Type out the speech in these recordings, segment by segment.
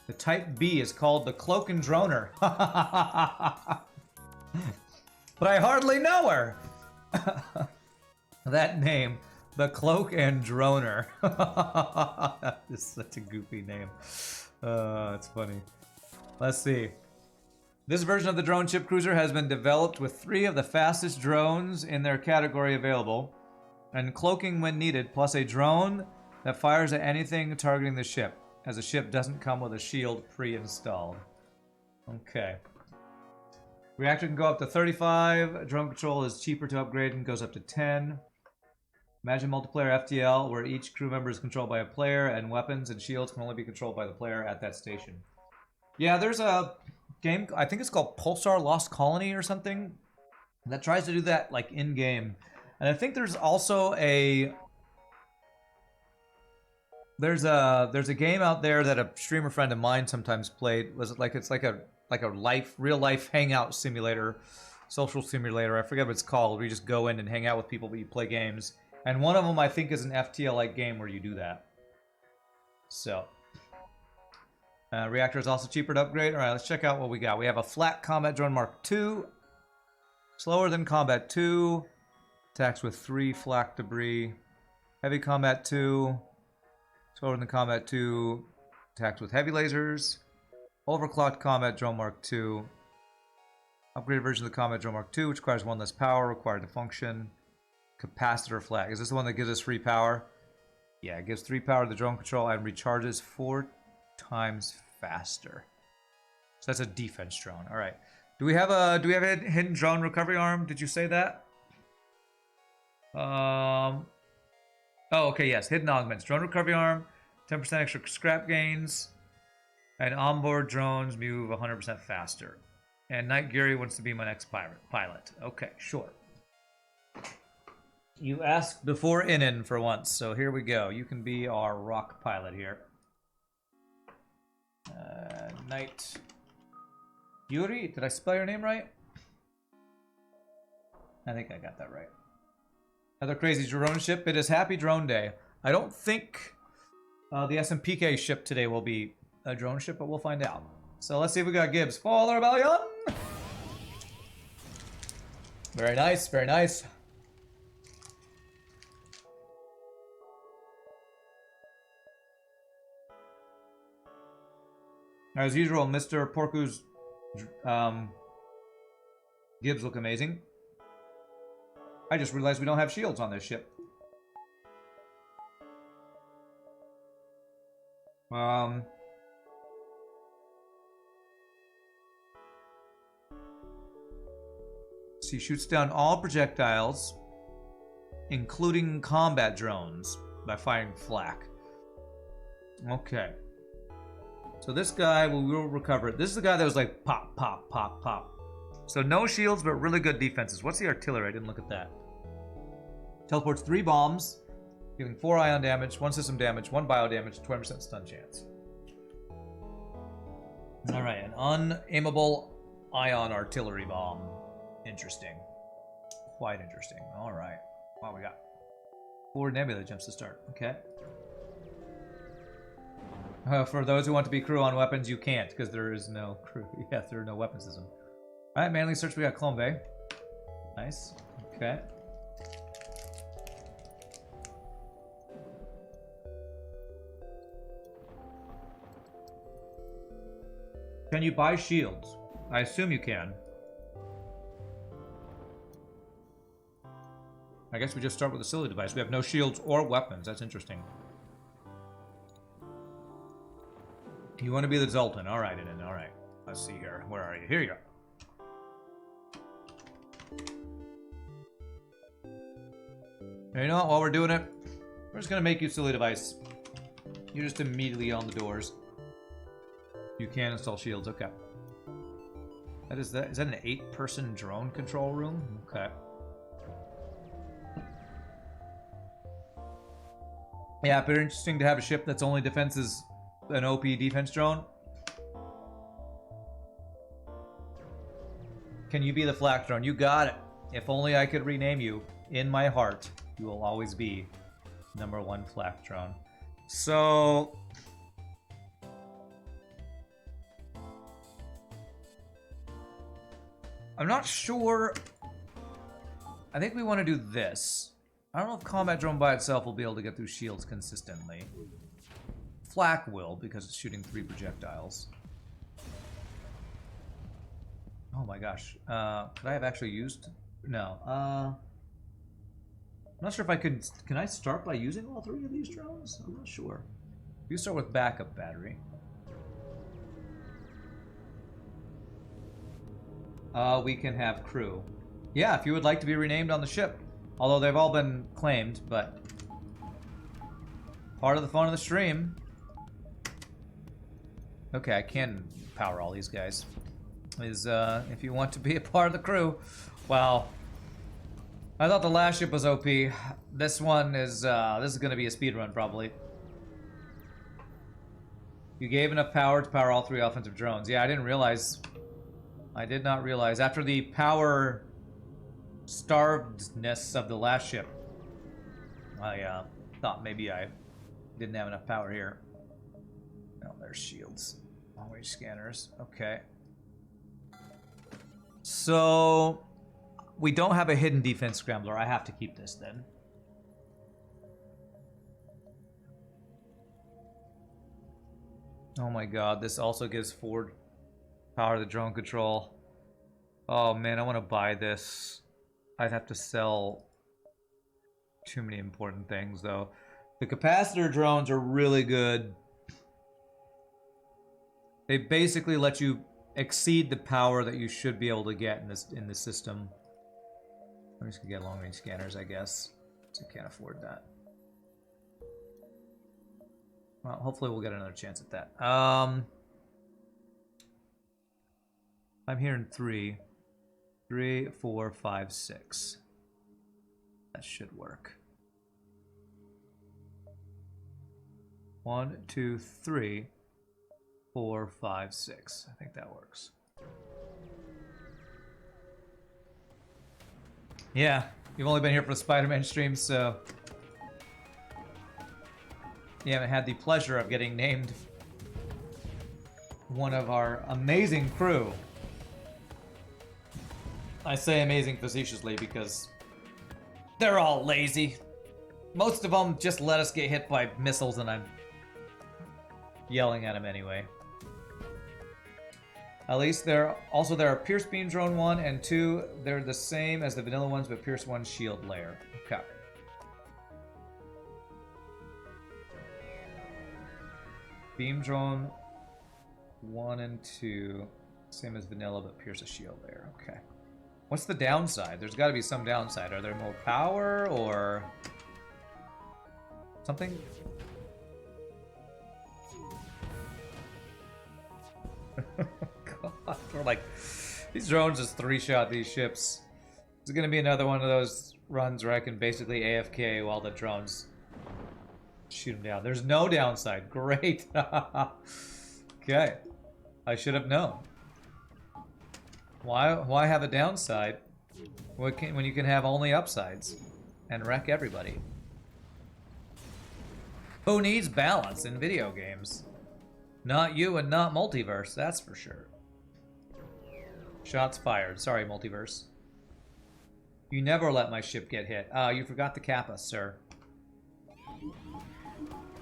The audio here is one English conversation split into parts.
The Type B is called the Cloak and Droner. But I hardly know her. That name, the Cloak and Droner. That is such a goofy name. It's funny. Let's see. This version of the drone ship cruiser has been developed with 3 of the fastest drones in their category available, and cloaking when needed, plus a drone that fires at anything targeting the ship, as the ship doesn't come with a shield pre-installed. Okay. Reactor can go up to 35. Drone control is cheaper to upgrade and goes up to 10. Imagine multiplayer FTL, where each crew member is controlled by a player, and weapons and shields can only be controlled by the player at that station. Yeah, there's a game, I think it's called Pulsar Lost Colony or something, that tries to do that like in-game. And I think there's also a... There's a game out there that a streamer friend of mine sometimes played. Was it like it's like a real life hangout simulator, social simulator. I forget what it's called. Where you just go in and hang out with people, but you play games. And one of them I think is an FTL like game where you do that. So reactor is also cheaper to upgrade. All right, let's check out what we got. We have a flat combat drone Mark II, slower than combat 2, attacks with 3 flak debris. Heavy combat 2. Slower than combat 2, attacks with heavy lasers. Overclocked combat drone Mark II. Upgraded version of the combat drone Mark II, which requires 1 less power required to function. Capacitor flag. Is this the one that gives us free power? Yeah, it gives 3 power to the drone control and recharges 4 times faster. So that's a defense drone. All right. Do we have a hidden drone recovery arm? Did you say that? Oh, okay, yes. Hidden augments. Drone recovery arm, 10% extra scrap gains, and onboard drones move 100% faster. And Night Geary wants to be my next pilot. Okay, sure. You asked before in for once, so here we go. You can be our rock pilot here. Night Geary? Did I spell your name right? I think I got that right. Another crazy drone ship. It is Happy Drone Day. I don't think the SMPK ship today will be a drone ship, but we'll find out. So let's see if we got Gibbs. Fall the Rebellion! Very nice, very nice. As usual, Mr. Porku's Gibbs look amazing. I just realized we don't have shields on this ship. She shoots down all projectiles, including combat drones, by firing flak. Okay. So this guy will recover it. This is the guy that was like pop, pop, pop, pop. So no shields, but really good defenses. What's the artillery? I didn't look at that. Teleports 3 bombs, giving 4 ion damage, 1 system damage, 1 bio damage, 20% stun chance. Alright, an unaimable ion artillery bomb. Interesting. Quite interesting. Alright. Wow, we got 4 nebula jumps to start. Okay. For those who want to be crew on weapons, you can't, because there is no crew. Yes, there are no weapon system. Alright, manly search, we got Clone Bay. Nice. Okay. Can you buy shields? I assume you can. I guess we just start with the silly device. We have no shields or weapons. That's interesting. You want to be the Zoltan. Alright, Inen. Alright. Let's see here. Where are you? Here you go. You know what? While we're doing it, we're just going to make you silly device. You're just immediately on the doors. You can install shields. Okay. Is that an 8-person drone control room? Okay. Yeah, but interesting to have a ship that's only defense is an OP defense drone. Can you be the flak drone? You got it. If only I could rename you. In my heart, you will always be #1 flak drone. So I'm not sure. I think we want to do this. I don't know if combat drone by itself will be able to get through shields consistently. Flak will, because it's shooting 3 projectiles. Oh my gosh. Could I have actually used... No. I'm not sure if I could... Can I start by using all 3 of these drones? I'm not sure. You start with backup battery. We can have crew. Yeah, if you would like to be renamed on the ship. Although they've all been claimed, but... part of the fun of the stream. Okay, I can power all these guys. Is, if you want to be a part of the crew. Well, I thought the last ship was OP. This one is, this is gonna be a speed run, probably. You gave enough power to power all 3 offensive drones. Yeah, I didn't realize. I did not realize. After the power starvedness of the last ship, I thought maybe I didn't have enough power here. Oh, there's shields. Long-range scanners. Okay. So, we don't have a hidden defense scrambler. I have to keep this then. Oh my god, this also gives forward power to drone control. Oh man, I want to buy this. I'd have to sell too many important things though. The capacitor drones are really good. They basically let you exceed the power that you should be able to get in this system. I'm just gonna get long range scanners, I guess. So I can't afford that. Well, hopefully we'll get another chance at that. I'm hearing 3. 3, 4, 5, 6. That should work. 1, 2, 3, 4, 5, 6. I think that works. Yeah, you've only been here for the Spider-Man stream, so you haven't had the pleasure of getting named one of our amazing crew. I say amazing facetiously because they're all lazy. Most of them just let us get hit by missiles and I'm yelling at them anyway. At least there are Pierce Beam Drone 1 and 2. They're the same as the vanilla ones, but Pierce 1 shield layer. Okay. Beam Drone 1 and 2. Same as vanilla, but Pierce a shield layer. Okay. What's the downside? There's got to be some downside. Are there more power or something? God, we're like, these drones just 3-shot these ships. It's gonna be another one of those runs where I can basically AFK while the drones shoot them down. There's no downside. Great. Okay. I should have known. Why have a downside when you can have only upsides and wreck everybody? Who needs balance in video games? Not you and not Multiverse, that's for sure. Shots fired. Sorry, Multiverse. You never let my ship get hit. You forgot the Kappa, sir.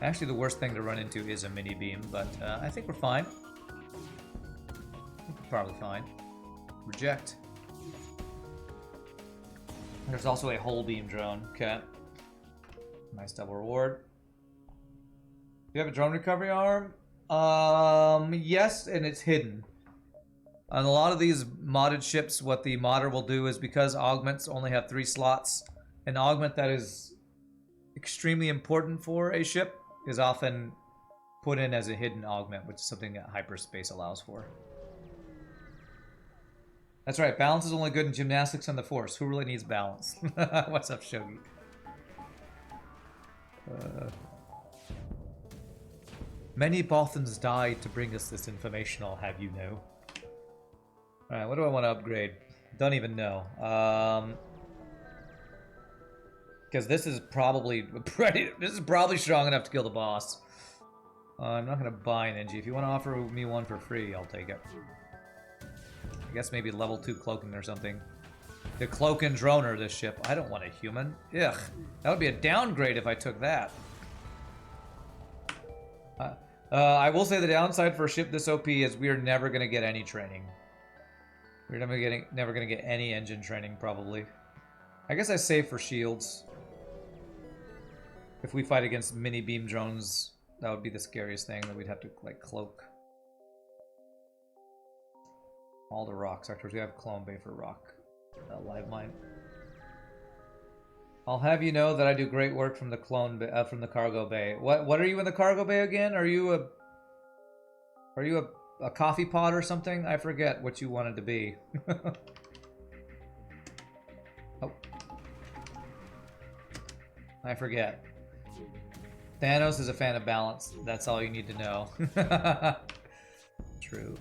Actually, the worst thing to run into is a mini beam, but I think we're fine. We're probably fine. Reject. There's also a whole beam drone. Okay. Nice double reward. Do you have a drone recovery arm? Yes, and it's hidden. On a lot of these modded ships, what the modder will do is, because augments only have 3 slots, an augment that is extremely important for a ship is often put in as a hidden augment, which is something that hyperspace allows for. That's right, balance is only good in gymnastics and the Force. Who really needs balance? What's up, Shogi? Many Bothans died to bring us this information, I'll have you know. Alright, what do I want to upgrade? Don't even know. Because this is probably strong enough to kill the boss. I'm not going to buy an NG. If you want to offer me one for free, I'll take it. I guess maybe level 2 cloaking or something. The Cloak and Droner, this ship. I don't want a human. Ugh. That would be a downgrade if I took that. I will say the downside for a ship this OP is we are never going to get any training. We're never going to get any engine training, probably. I guess I save for shields. If we fight against mini beam drones, that would be the scariest thing, that we'd have to, like, cloak. All the rock sectors. We have Clone Bay for rock. Live mine. I'll have you know that I do great work from the from the cargo bay. What are you in the cargo bay again? Are you a coffee pot or something? I forget what you wanted to be. Oh. I forget. Thanos is a fan of balance. That's all you need to know. True.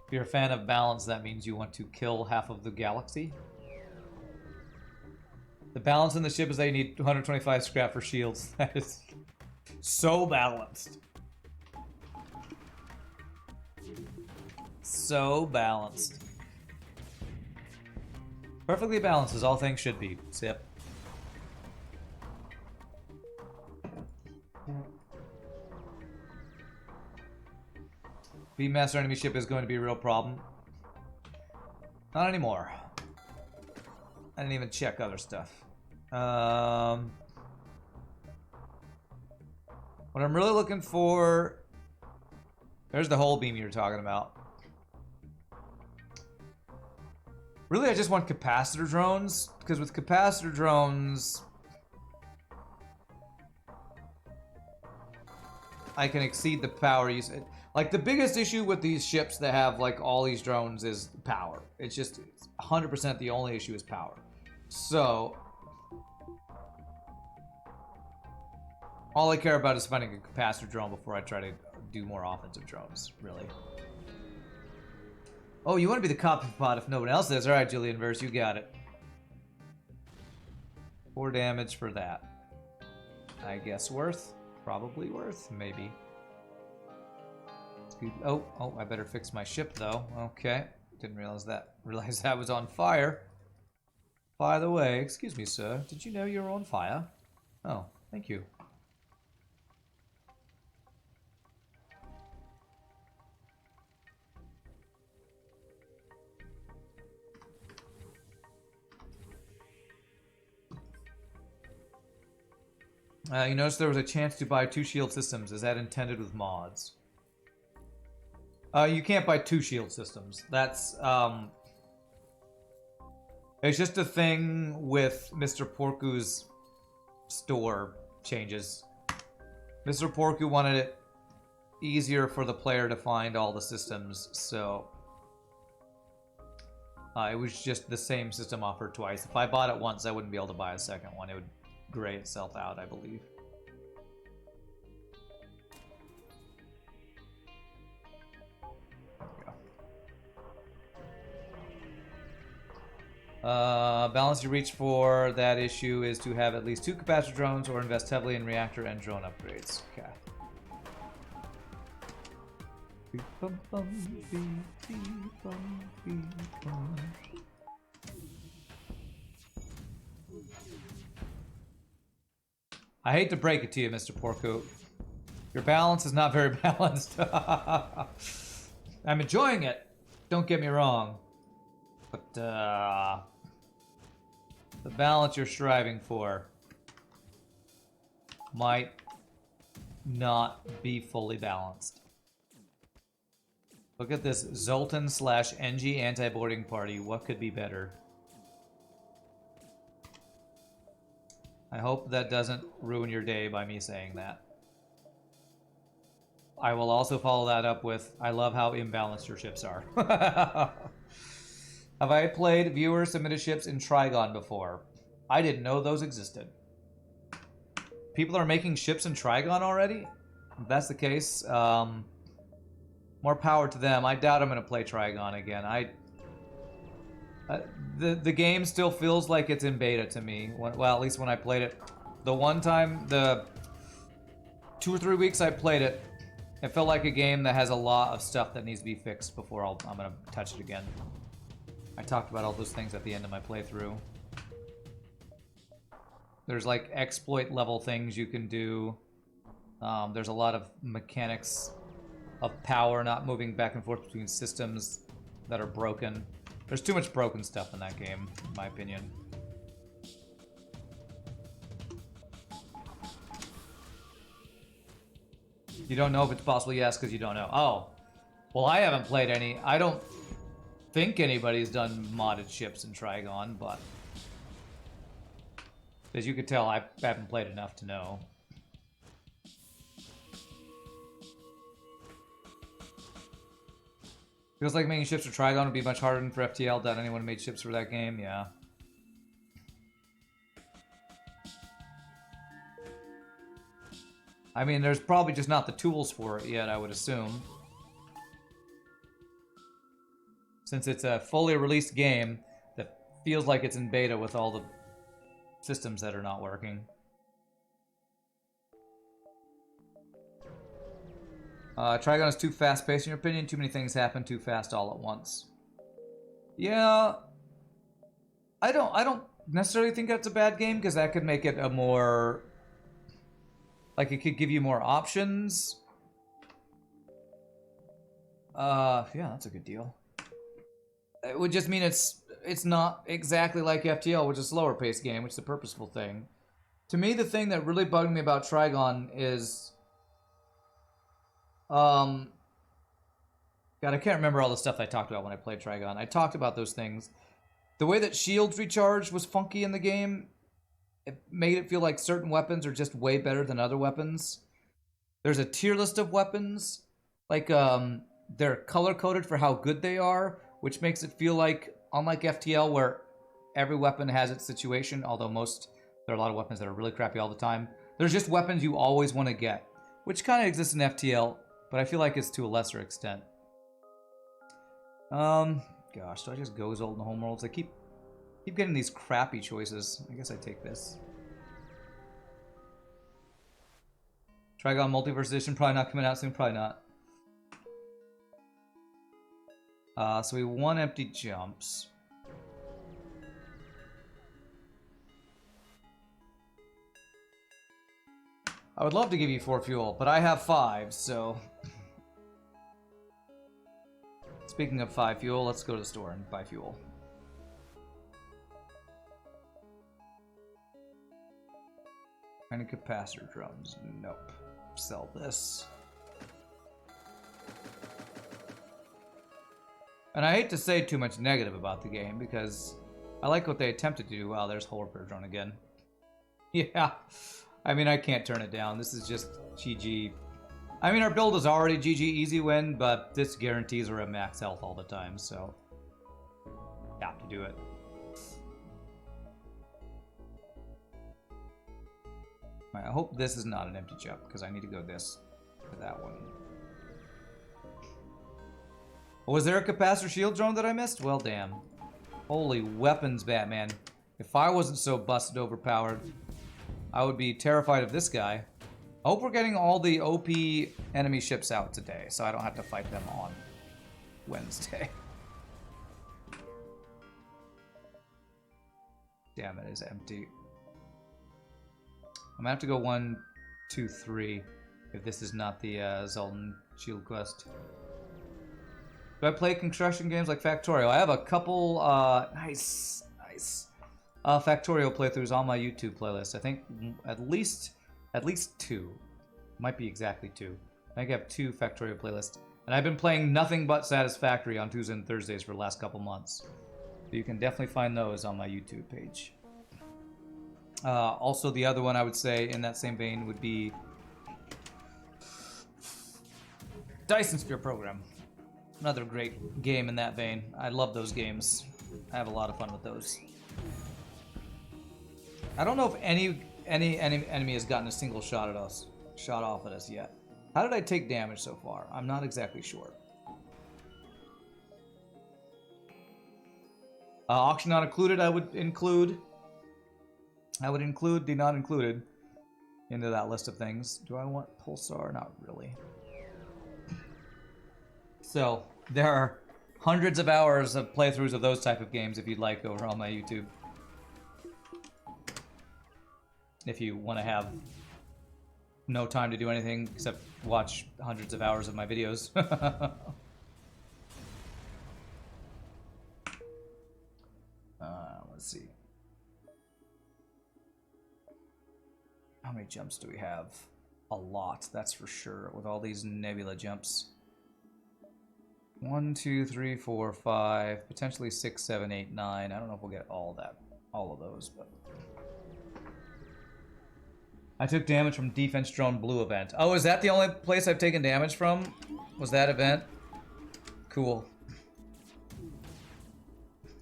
If you're a fan of balance, that means you want to kill half of the galaxy. The balance in the ship is that you need 125 scrap for shields. That is so balanced. So balanced. Perfectly balanced as all things should be. Sip. Beammaster enemy ship is going to be a real problem. Not anymore. I didn't even check other stuff. What I'm really looking for... There's the whole beam you were talking about. Really, I just want capacitor drones, because with capacitor drones, I can exceed the power usage. Like, the biggest issue with these ships that have, like, all these drones is power. It's just 100% the only issue is power. So, all I care about is finding a capacitor drone before I try to do more offensive drones, really. Oh, you want to be the copy pot if no one else is. Alright, Julian Verse, you got it. 4 damage for that. I guess worth. Probably worth, maybe. Oh, I better fix my ship, though. Okay. Didn't realize that. Realize that was on fire. By the way, excuse me, sir. Did you know you were on fire? Oh, thank you. You notice there was a chance to buy 2 shield systems. Is that intended with mods? You can't buy 2 shield systems. That's, it's just a thing with Mr. Porku's store changes. Mr. Porku wanted it easier for the player to find all the systems, so... it was just the same system offered twice. If I bought it once, I wouldn't be able to buy a second one. It would gray itself out, I believe. Balance you reach for that issue is to have at least 2 capacitor drones or invest heavily in reactor and drone upgrades. Okay. I hate to break it to you, Mr. Porku. Your balance is not very balanced. I'm enjoying it. Don't get me wrong. But, the balance you're striving for might not be fully balanced. Look at this Zoltan / NG anti-boarding party. What could be better? I hope that doesn't ruin your day by me saying that. I will also follow that up with, I love how imbalanced your ships are. Have I played viewer submitted ships in Trigon before? I didn't know those existed. People are making ships in Trigon already? If that's the case, more power to them. I doubt I'm going to play Trigon again. The game still feels like it's in beta to me. Well, at least when I played it. The one time, the 2 or 3 weeks I played it, It felt like a game that has a lot of stuff that needs to be fixed before I'm gonna touch it again. I talked about all those things at the end of my playthrough. There's like exploit level things you can do. There's a lot of mechanics of power not moving back and forth between systems that are broken. There's too much broken stuff in that game, in my opinion. You don't know if it's possible? Yes, because you don't know. Oh. Well, I haven't played any. I don't think anybody's done modded ships in Trigon, but... as you could tell, I haven't played enough to know. Feels like making ships for Trigon would be much harder than for FTL. Doubt anyone made ships for that game, yeah. I mean, there's probably just not the tools for it yet, I would assume. Since it's a fully released game that feels like it's in beta with all the systems that are not working. Trigon is too fast-paced in your opinion? Too many things happen too fast all at once. Yeah, I don't necessarily think that's a bad game, because that could make it a more... like, it could give you more options. Yeah, that's a good deal. It would just mean it's not exactly like FTL, which is a slower-paced game, which is a purposeful thing. To me, the thing that really bugged me about Trigon is... God, I can't remember all the stuff I talked about when I played Trigon. I talked about those things. The way that shields recharge was funky in the game. It made it feel like certain weapons are just way better than other weapons. There's a tier list of weapons. Like, they're color-coded for how good they are, which makes it feel like, unlike FTL, where every weapon has its situation, although there are a lot of weapons that are really crappy all the time. There's just weapons you always want to get, which kind of exists in FTL, but I feel like it's to a lesser extent. Gosh, do I just go Zold in the homeworlds? I keep getting these crappy choices. I guess I take this. Trigon Multiverse Edition, probably not coming out soon, probably not. So we want empty jumps. I would love to give you 4 fuel, but I have 5, so... Speaking of 5 fuel, let's go to the store and buy fuel. Any capacitor drums? Nope. Sell this. And I hate to say too much negative about the game, because I like what they attempted to do. Wow, there's Whole Repair Drone again. Yeah. I mean, I can't turn it down. This is just GG. I mean, our build is already GG easy win, but this guarantees we're at max health all the time, so... have to do it. Alright, I hope this is not an empty jump, because I need to go this to that one. Was there a capacitor shield drone that I missed? Well, damn. Holy weapons, Batman. If I wasn't so busted overpowered, I would be terrified of this guy. I hope we're getting all the OP enemy ships out today, so I don't have to fight them on Wednesday. Damn, it is empty. I'm gonna have to go 1, 2, 3 if this is not the Zoltan Shield quest. Do I play construction games like Factorio? I have a couple nice Factorio playthroughs on my YouTube playlist. I think at least 2. Might be exactly 2. I think I have 2 Factorio playlists. And I've been playing nothing but Satisfactory on Tuesdays and Thursdays for the last couple months. So you can definitely find those on my YouTube page. Also, the other one I would say in that same vein would be Dyson Sphere Program. Another great game in that vein. I love those games. I have a lot of fun with those. I don't know if any enemy has gotten a single shot off at us yet. How did I take damage so far? I'm not exactly sure. Auction not included, I would include the not included into that list of things. Do I want Pulsar? Not really. So there are hundreds of hours of playthroughs of those type of games if you'd like over on my YouTube. If you want to have no time to do anything except watch hundreds of hours of my videos. Let's see. How many jumps do we have? A lot, that's for sure, with all these nebula jumps. 1, 2, 3, 4, 5, potentially 6, 7, 8, 9. I don't know if we'll get all of those, but I took damage from Defense Drone Blue event. Oh, is that the only place I've taken damage from? Was that event? Cool.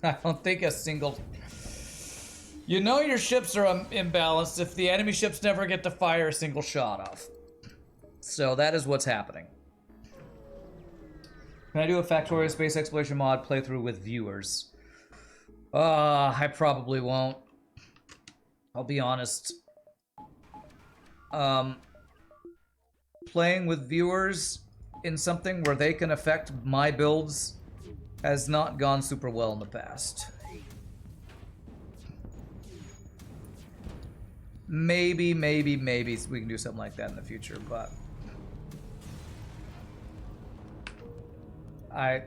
I don't think a single... You know your ships are imbalanced if the enemy ships never get to fire a single shot off. So that is what's happening. Can I do a Factorio Space Exploration mod playthrough with viewers? I probably won't. I'll be honest. Playing with viewers in something where they can affect my builds has not gone super well in the past. Maybe we can do something like that in the future, but I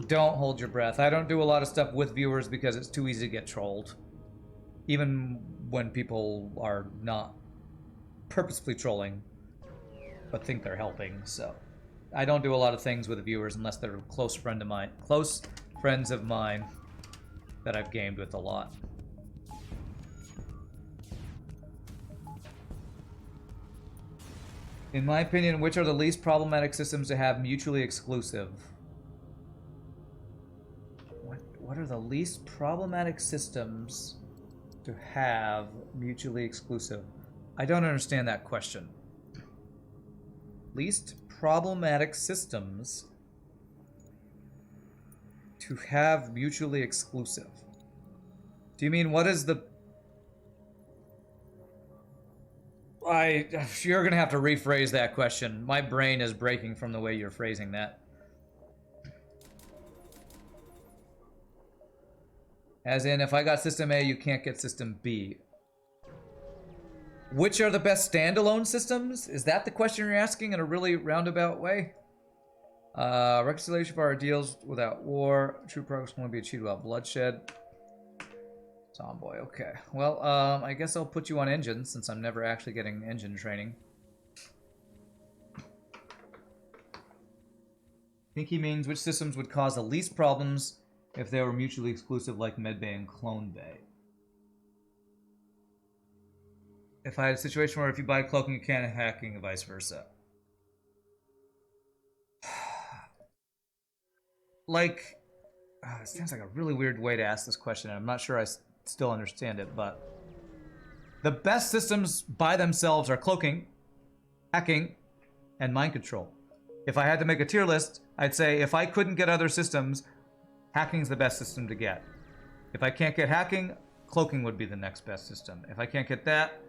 don't hold your breath. I don't do a lot of stuff with viewers because it's too easy to get trolled. Even when people are not purposefully trolling, but think they're helping, so I don't do a lot of things with the viewers unless they're close friends of mine that I've gamed with a lot. In my opinion, which are the least problematic systems to have mutually exclusive? What are the least problematic systems to have mutually exclusive? I don't understand that question. Least problematic systems to have mutually exclusive. Do you mean what is the... You're gonna have to rephrase that question. My brain is breaking from the way you're phrasing that. As in, if I got System A, you can't get System B. Which are the best standalone systems? Is that the question you're asking in a really roundabout way? Reconciliation for our deals without war. True progress can only be achieved without bloodshed. Tomboy, okay. Well, I guess I'll put you on engine since I'm never actually getting engine training. I think he means which systems would cause the least problems if they were mutually exclusive like Medbay and Clone Bay. If I had a situation where if you buy cloaking, you can't hacking, and vice versa. Like, it sounds like a really weird way to ask this question, and I'm not sure I still understand it, but the best systems by themselves are cloaking, hacking, and mind control. If I had to make a tier list, I'd say if I couldn't get other systems, hacking's the best system to get. If I can't get hacking, cloaking would be the next best system. If I can't get that,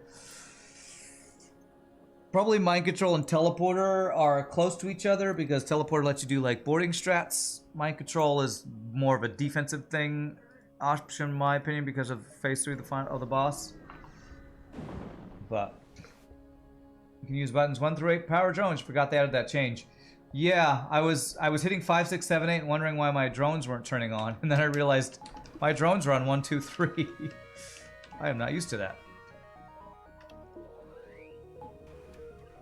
probably mind control and teleporter are close to each other because teleporter lets you do like boarding strats. Mind control is more of a defensive thing option in my opinion because of phase 3 of the boss. But you can use buttons 1 through 8 power drones. Forgot they added that change. Yeah, I was hitting 5, 6, 7, 8 and wondering why my drones weren't turning on, and then I realized my drones are on 1, 2, 3. I am not used to that.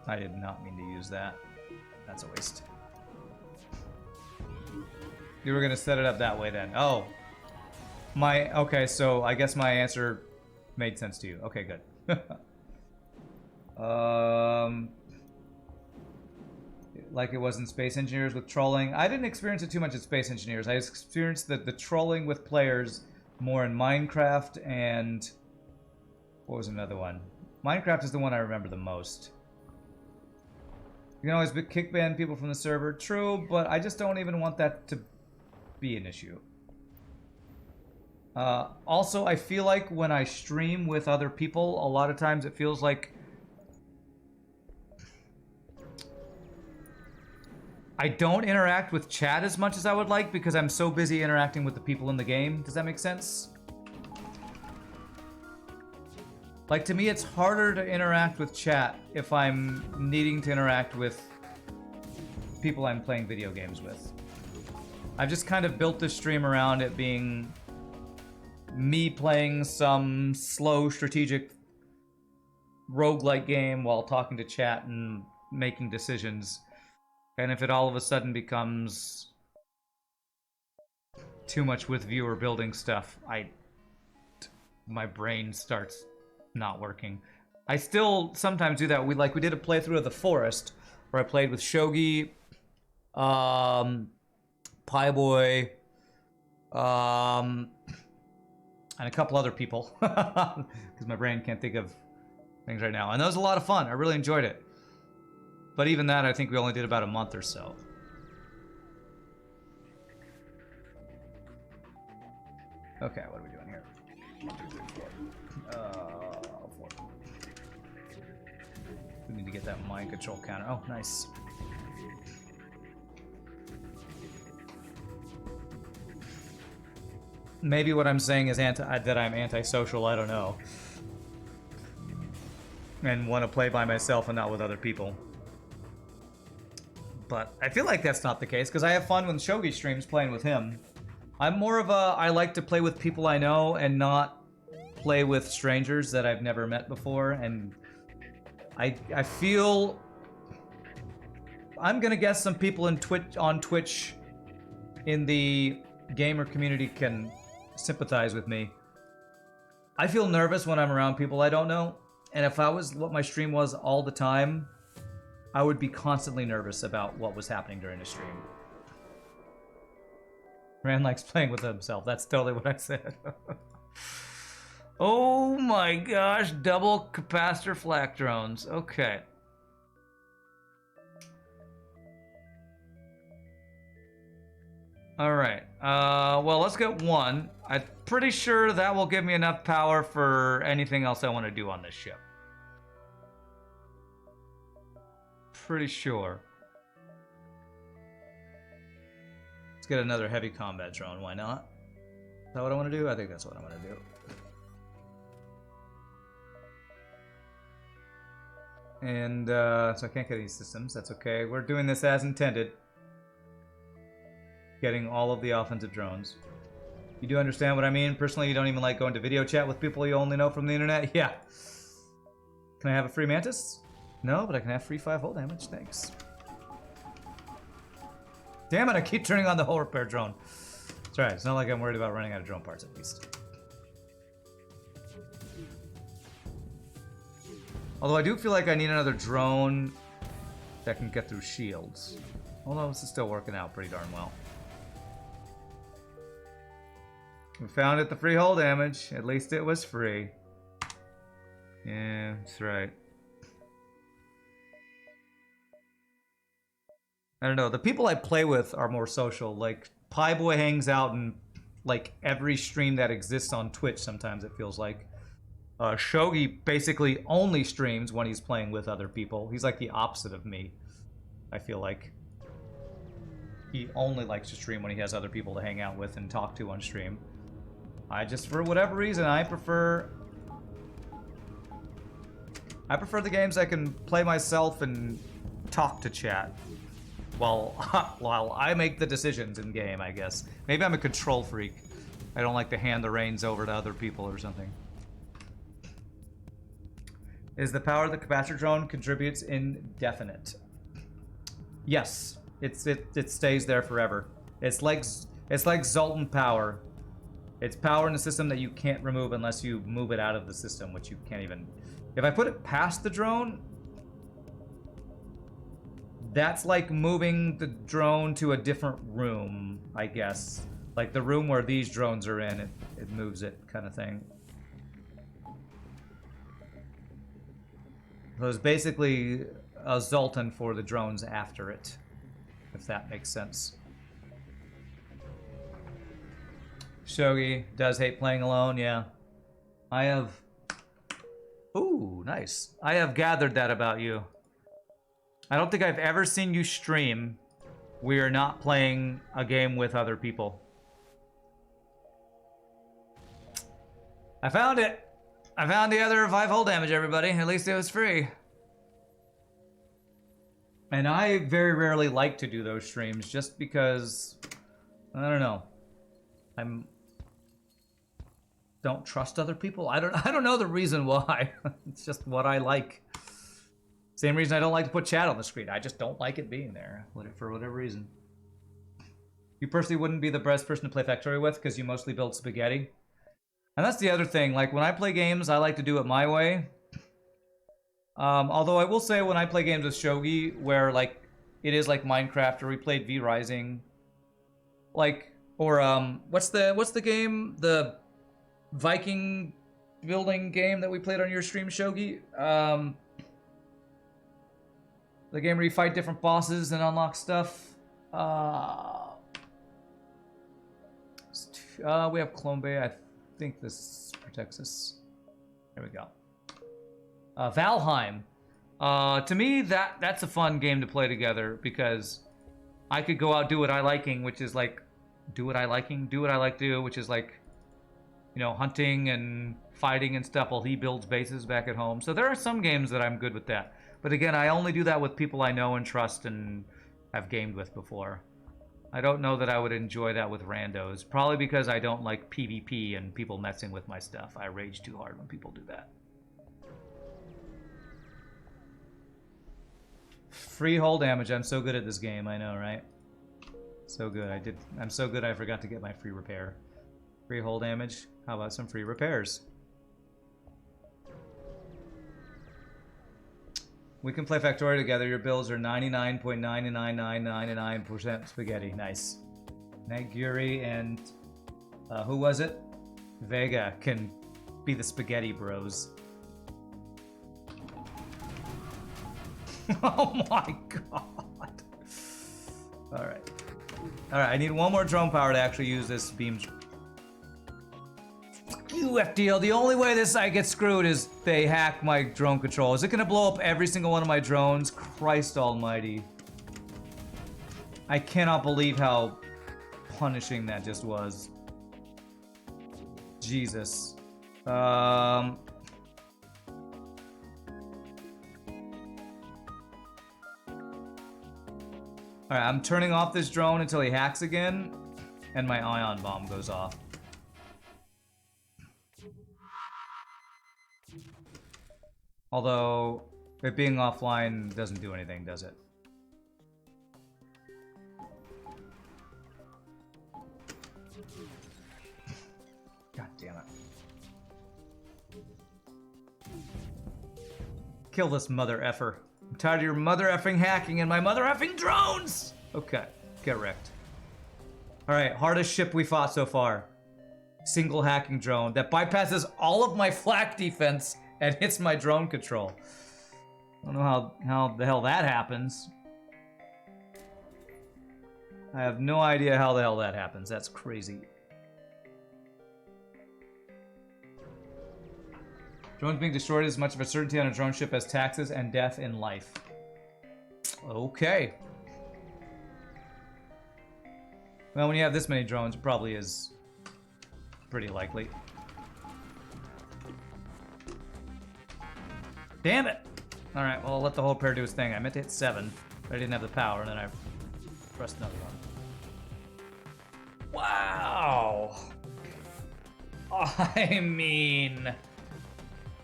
I did not mean to use that. That's a waste. You were gonna set it up that way then. Oh. Okay, so I guess my answer made sense to you. Okay, good. Like it was in Space Engineers with trolling. I didn't experience it too much at Space Engineers. I experienced the trolling with players more in Minecraft and... What was another one? Minecraft is the one I remember the most. You can always kick ban people from the server. True, but I just don't even want that to be an issue. Also, I feel like when I stream with other people, a lot of times it feels like I don't interact with chat as much as I would like because I'm so busy interacting with the people in the game. Does that make sense? Like, to me, it's harder to interact with chat if I'm needing to interact with people I'm playing video games with. I've just kind of built this stream around it being me playing some slow, strategic roguelike game while talking to chat and making decisions. And if it all of a sudden becomes too much with viewer building stuff, my brain starts not working. I still sometimes do that. We did a playthrough of The Forest where I played with Shogi, Pieboy, and a couple other people because my brain can't think of things right now. And that was a lot of fun. I really enjoyed it. But even that, I think we only did about a month or so. Okay, what are we doing here? 1, 2, 3, 4. 4. We need to get that mind control counter. Oh, nice. Maybe what I'm saying is that I'm antisocial, I don't know. And want to play by myself and not with other people. But I feel like that's not the case, because I have fun when Shogi streams playing with him. I'm more of I like to play with people I know and not play with strangers that I've never met before, and I feel... I'm gonna guess some people on Twitch in the gamer community can sympathize with me. I feel nervous when I'm around people I don't know, and if I was what my stream was all the time, I would be constantly nervous about what was happening during the stream. Rand likes playing with himself. That's totally what I said. Oh my gosh, double capacitor flak drones. Okay. Alright, well, let's get one. I'm pretty sure that will give me enough power for anything else I want to do on this ship. Pretty sure. Let's get another heavy combat drone, why not? Is that what I want to do? I think that's what I want to do. And, so I can't get any systems, that's okay. We're doing this as intended. Getting all of the offensive drones. You do understand what I mean? Personally, you don't even like going to video chat with people you only know from the internet? Yeah. Can I have a free Mantis? No, but I can have free 5 hull damage, thanks. Damn it, I keep turning on the hull repair drone. It's alright, it's not like I'm worried about running out of drone parts at least. Although I do feel like I need another drone that can get through shields. Although this is still working out pretty darn well. We found it, the free hull damage. At least it was free. Yeah, that's right. I don't know, the people I play with are more social. Like, Pieboy hangs out in, like, every stream that exists on Twitch sometimes, it feels like. Shogi basically only streams when he's playing with other people. He's like the opposite of me, I feel like. He only likes to stream when he has other people to hang out with and talk to on stream. I just, for whatever reason, I prefer the games I can play myself and talk to chat. While I make the decisions in game, I guess. Maybe I'm a control freak. I don't like to hand the reins over to other people or something. Is the power the capacitor drone contributes indefinite? Yes, it stays there forever. It's like Zoltan power. It's power in the system that you can't remove unless you move it out of the system, which you can't even. If I put it past the drone, that's like moving the drone to a different room, I guess. Like the room where these drones are in, it moves it, kind of thing. So it's basically a Zoltan for the drones after it, if that makes sense. Shogi does hate playing alone, yeah. I have... Ooh, nice. I have gathered that about you. I don't think I've ever seen you stream We are not playing a game with other people. I found it! I found the other 5 hull damage, everybody. At least it was free. And I very rarely like to do those streams just because, I don't know. Don't trust other people. I don't know the reason why. It's just what I like. Same reason I don't like to put chat on the screen. I just don't like it being there for whatever reason. You personally wouldn't be the best person to play Factorio with because you mostly build spaghetti. And that's the other thing. Like when I play games, I like to do it my way. Although I will say when I play games with Shogi, where like it is like Minecraft or we played V Rising, like or what's the game, the Viking building game that we played on your stream, Shogi? The game where you fight different bosses and unlock stuff. We have Clone Bay. I think this protects us. There we go. Valheim. To me, that's a fun game to play together because I could go out do what I liking, which is like do what I like to do, which is like, you know, hunting and fighting and stuff while he builds bases back at home. So there are some games that I'm good with that. But again, I only do that with people I know and trust and have gamed with before. I don't know that I would enjoy that with randos. Probably because I don't like PvP and people messing with my stuff. I rage too hard when people do that. Free hull damage. I'm so good at this game, I know, right? So good. I'm so good I forgot to get my free repair. Free hull damage. How about some free repairs? We can play Factorio together. Your builds are 99.99999% spaghetti. Nice. Naguri and who was it? Vega can be the spaghetti bros. Oh my god. Alright. Alright, I need one more drone power to actually use this beam. Fuck you, FTL. The only way this side gets screwed is they hack my drone control. Is it gonna blow up every single one of my drones? Christ almighty. I cannot believe how punishing that just was. Jesus. Alright, I'm turning off this drone until he hacks again, and my ion bomb goes off. Although, it being offline doesn't do anything, does it? God damn it. Kill this mother effer. I'm tired of your mother effing hacking and my mother effing drones! Okay, get wrecked. Alright, hardest ship we fought so far. Single hacking drone that bypasses all of my flak defense and hits my drone control. I don't know how the hell that happens. I have no idea how the hell that happens. That's crazy. Drones being destroyed is as much of a certainty on a drone ship as taxes and death in life. Okay. Well, when you have this many drones, it probably is pretty likely. Damn it! Alright, well, I'll let the whole pair do his thing. I meant to hit 7, but I didn't have the power, and then I pressed another one. Wow! I mean...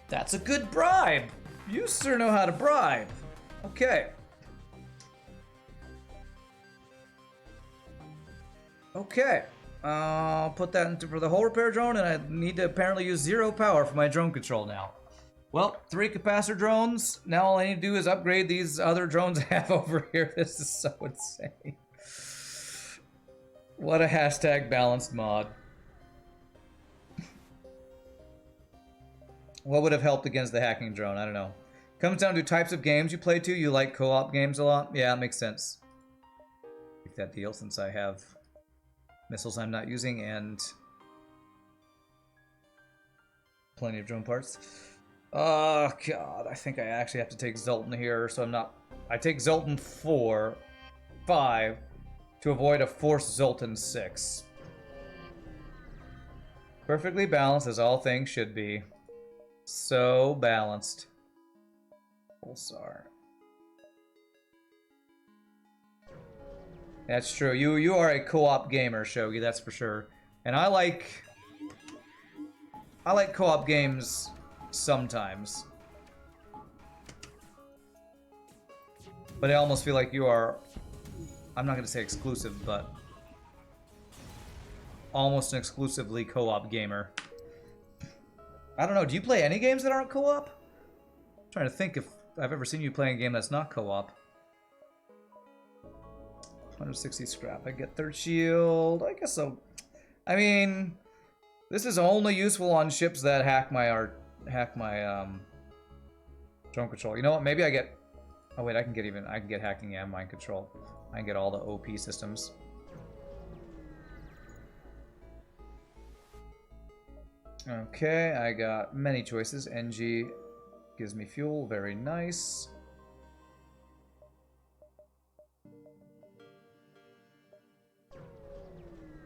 that's a good bribe! You sure know how to bribe. Okay. Okay. I'll put that into for the whole repair drone, and I need to apparently use 0 power for my drone control now. Well, 3 capacitor drones. Now all I need to do is upgrade these other drones I have over here. This is so insane. What a hashtag balanced mod. What would have helped against the hacking drone? I don't know. Comes down to types of games you play to. You like co-op games a lot? Yeah, it makes sense. Take that deal since I have missiles I'm not using and plenty of drone parts. Oh god, I think I actually have to take Zoltan here, so I'm not... I take Zoltan 4, 5, to avoid a forced Zoltan 6. Perfectly balanced as all things should be. So balanced. Pulsar. That's true. You are a co-op gamer, Shogi, that's for sure. And I like co-op games sometimes. But I almost feel like you are, I'm not going to say exclusive, but almost an exclusively co-op gamer. I don't know, do you play any games that aren't co-op? I'm trying to think if I've ever seen you playing a game that's not co-op. 160 scrap, I get third shield, I guess so. I mean, this is only useful on ships that hack my drone control. You know what, maybe I get, oh wait, I can get hacking and mind control. I can get all the OP systems. Okay, I got many choices. NG gives me fuel, very nice.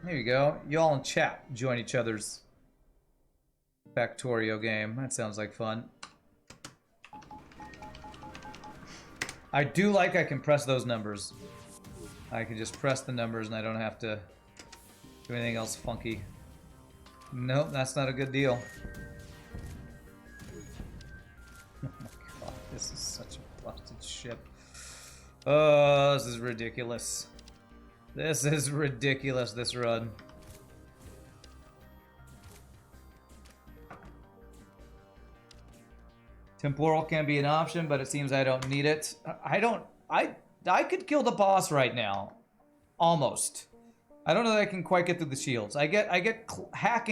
There you go. You all in chat join each other's Factorio game. That sounds like fun. I do like I can press those numbers. I can just press the numbers and I don't have to do anything else funky. Nope, that's not a good deal. Oh my god, this is such a busted ship. Oh, this is ridiculous. This is ridiculous, this run. Temporal can be an option, but it seems I don't need it. I could kill the boss right now. Almost. I don't know that I can quite get through the shields. I get hack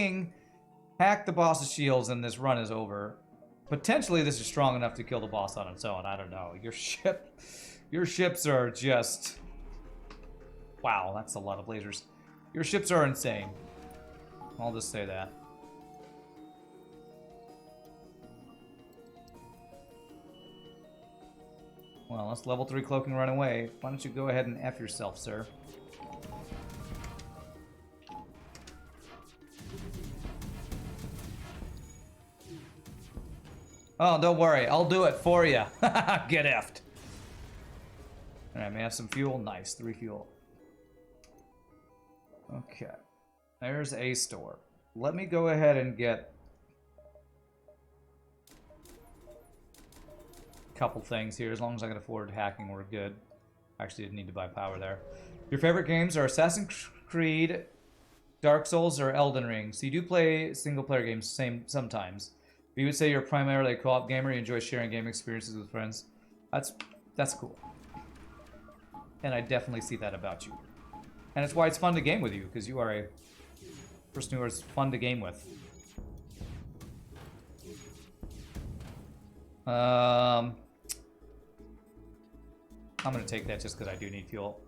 the boss's shields and this run is over. Potentially this is strong enough to kill the boss on its own. I don't know. Your ships are just, wow, that's a lot of lasers. Your ships are insane. I'll just say that. Well, let's level 3 cloak and run away. Why don't you go ahead and F yourself, sir? Oh, don't worry. I'll do it for you. Get effed. Alright, may I have some fuel? Nice. 3 fuel. Okay. There's a store. Let me go ahead and get a couple things here. As long as I can afford hacking, we're good. Actually, didn't need to buy power there. Your favorite games are Assassin's Creed, Dark Souls, or Elden Ring. So you do play single-player games sometimes. But you would say you're primarily a co-op gamer. You enjoy sharing game experiences with friends. That's cool. And I definitely see that about you. And it's why it's fun to game with you, because you are a person who is fun to game with. I'm gonna take that just because I do need fuel.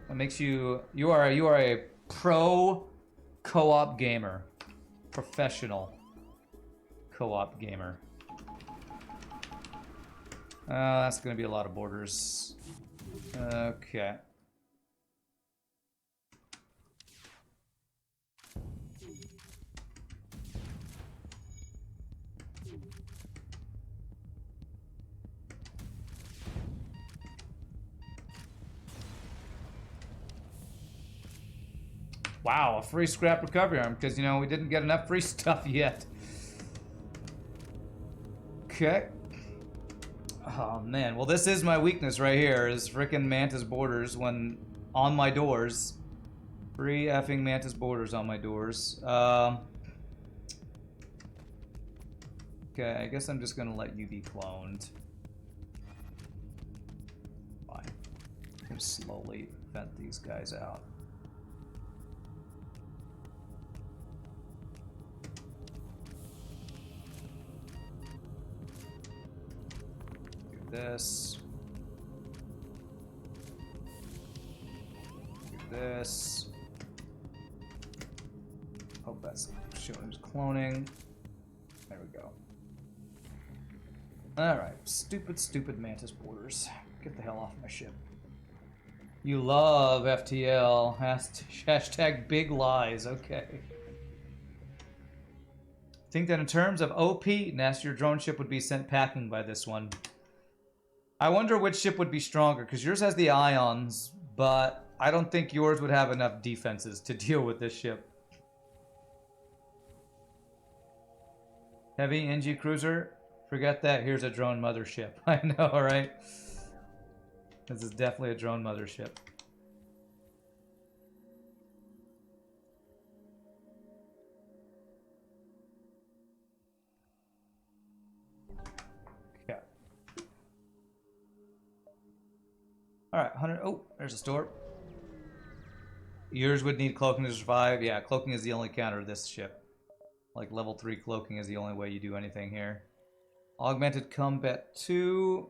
What makes you are a pro co-op gamer, professional co-op gamer. That's gonna be a lot of borders. Okay. Wow, a free scrap recovery arm, because, you know, we didn't get enough free stuff yet. Okay. Oh, man. Well, this is my weakness right here, is frickin' Mantis borders when on my doors. Free effing Mantis borders on my doors. Okay, I guess I'm just gonna let you be cloned. Fine. I'm gonna slowly vent these guys out. This. Do this. Hope that's showing cloning. There we go. Alright, stupid Mantis boarders. Get the hell off my ship. You love FTL. Hashtag big lies. Okay. Think that in terms of OP, Nast, your drone ship would be sent packing by this one. I wonder which ship would be stronger, because yours has the ions, but I don't think yours would have enough defenses to deal with this ship. Heavy NG cruiser? Forget that, here's a drone mothership. I know, right? This is definitely a drone mothership. Yeah. Alright, 100. Oh, there's a store. Yours would need cloaking to survive. Yeah, cloaking is the only counter to this ship. Like level 3 cloaking is the only way you do anything here. Augmented combat 2.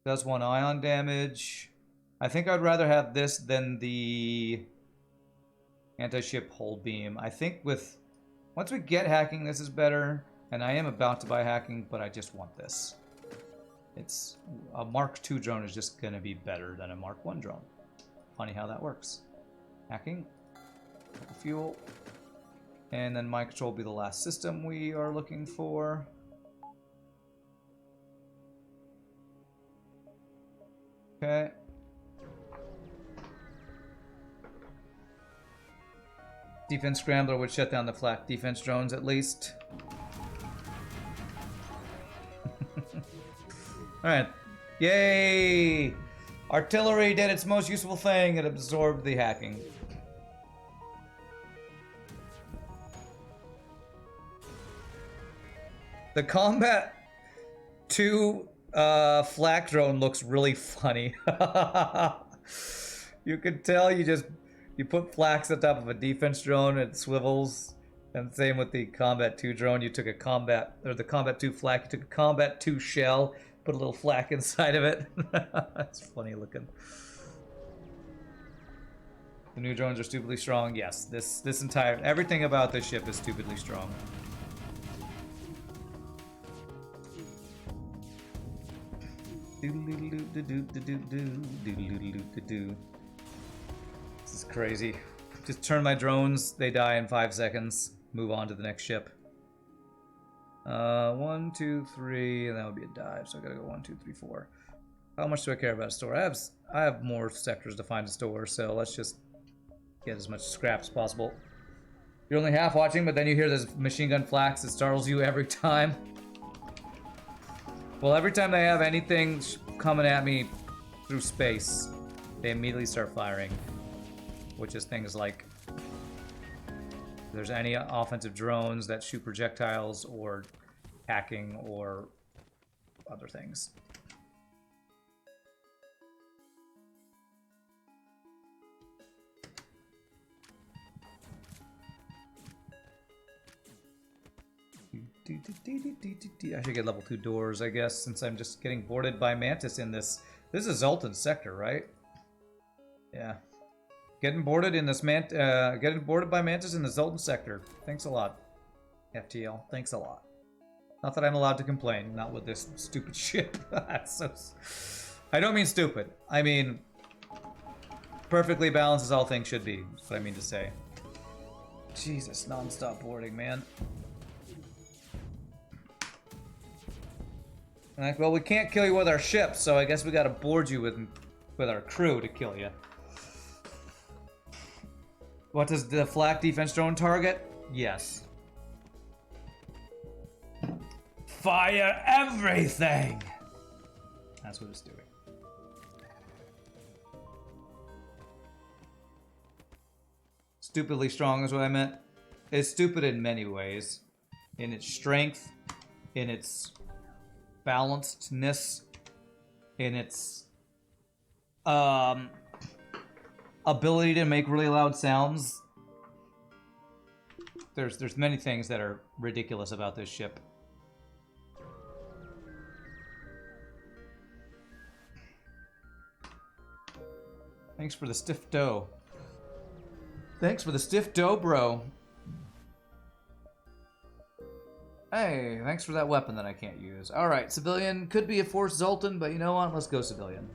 Does 1 ion damage. I think I'd rather have this than the anti-ship hull beam. I think with... Once we get hacking, this is better. And I am about to buy hacking, but I just want this. It's... A Mark II drone is just going to be better than a Mark I drone. Funny how that works. Hacking. Fuel. And then mind control will be the last system we are looking for. Okay. Defense scrambler would shut down the flak defense drones at least. Alright. Yay! Artillery did its most useful thing. It absorbed the hacking. The Combat 2 flak drone looks really funny. You can tell you put flaks on top of a defense drone and it swivels. And same with the Combat 2 drone. You took a the Combat 2 flak, you took a Combat 2 shell, put a little flak inside of it. That's funny looking. The new drones are stupidly strong. Yes, this entire everything about this ship is stupidly strong. This is crazy. Just turn my drones, they die in 5 seconds. Move on to the next ship. 1, 2, 3, and that would be a dive, so I gotta go 1, 2, 3, 4. How much do I care about a store? I have more sectors to find a store, so let's just get as much scrap as possible. You're only half watching, but then you hear this machine gun flaks, it startles you every time. Well, every time they have anything coming at me through space, they immediately start firing. Which is things like, if there's any offensive drones that shoot projectiles or hacking or other things. I should get level 2 doors, I guess, since I'm just getting boarded by Mantis in this. This is Zoltan's sector, right? Yeah. Getting boarded in this getting boarded by Mantis in the Zoltan sector. Thanks a lot, FTL. Thanks a lot. Not that I'm allowed to complain. Not with this stupid ship. That's so... I don't mean stupid. I mean perfectly balanced as all things should be. That's what I mean to say. Jesus, non-stop boarding, man. Like, well, we can't kill you with our ship, so I guess we gotta board you with our crew to kill you. What does the flak defense drone target? Yes. Fire everything! That's what it's doing. Stupidly strong is what I meant. It's stupid in many ways. In its strength, in its balancedness, in its ability to make really loud sounds. There's many things that are ridiculous about this ship. Thanks for the stiff dough. Thanks for the stiff dough, bro. Hey, thanks for that weapon that I can't use. Alright, civilian. Could be a Force Zoltan, but you know what? Let's go civilian.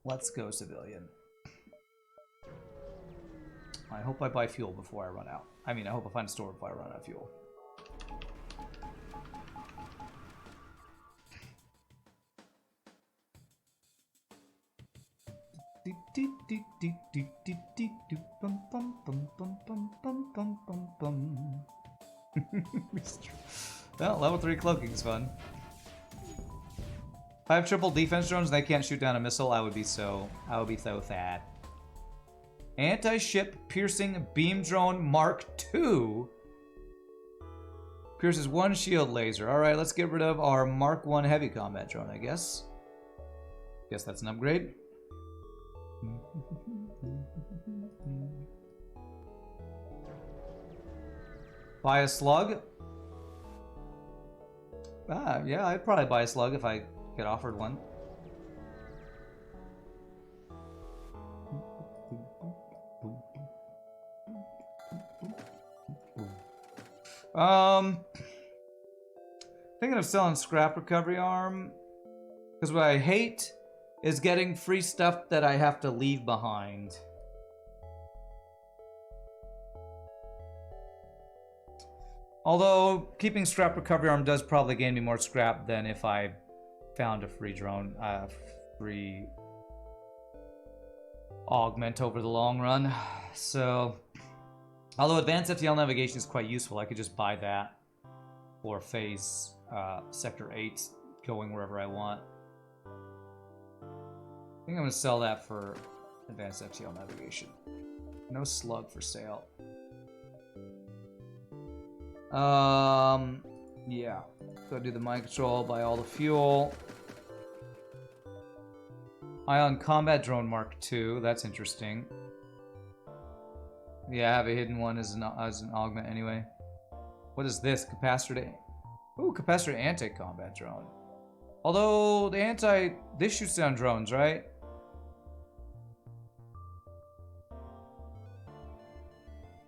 Let's go civilian. I hope I buy fuel before I run out. I mean, I hope I find a store before I run out of fuel. Well, level 3 cloaking's fun. If I have triple defense drones and they can't shoot down a missile, I would be so sad. Anti-ship piercing beam drone Mark II. Pierces 1 shield laser. Alright, let's get rid of our Mark I heavy combat drone, I guess. Guess that's an upgrade. Buy a slug? Yeah, I'd probably buy a slug if I get offered one. Thinking of selling scrap recovery arm, because what I hate is getting free stuff that I have to leave behind. Although keeping scrap recovery arm does probably gain me more scrap than if I found a free drone, free augment over the long run. So, although advanced FTL navigation is quite useful, I could just buy that for phase sector 8, going wherever I want. I think I'm going to sell that for advanced FTL navigation. No slug for sale. Yeah. Go do the mind control, buy all the fuel. Ion combat drone Mark II. That's interesting. Yeah, I have a hidden one as an augment anyway. What is this? Capacitor. Ooh, capacitor anti-combat drone. Although this shoots down drones, right?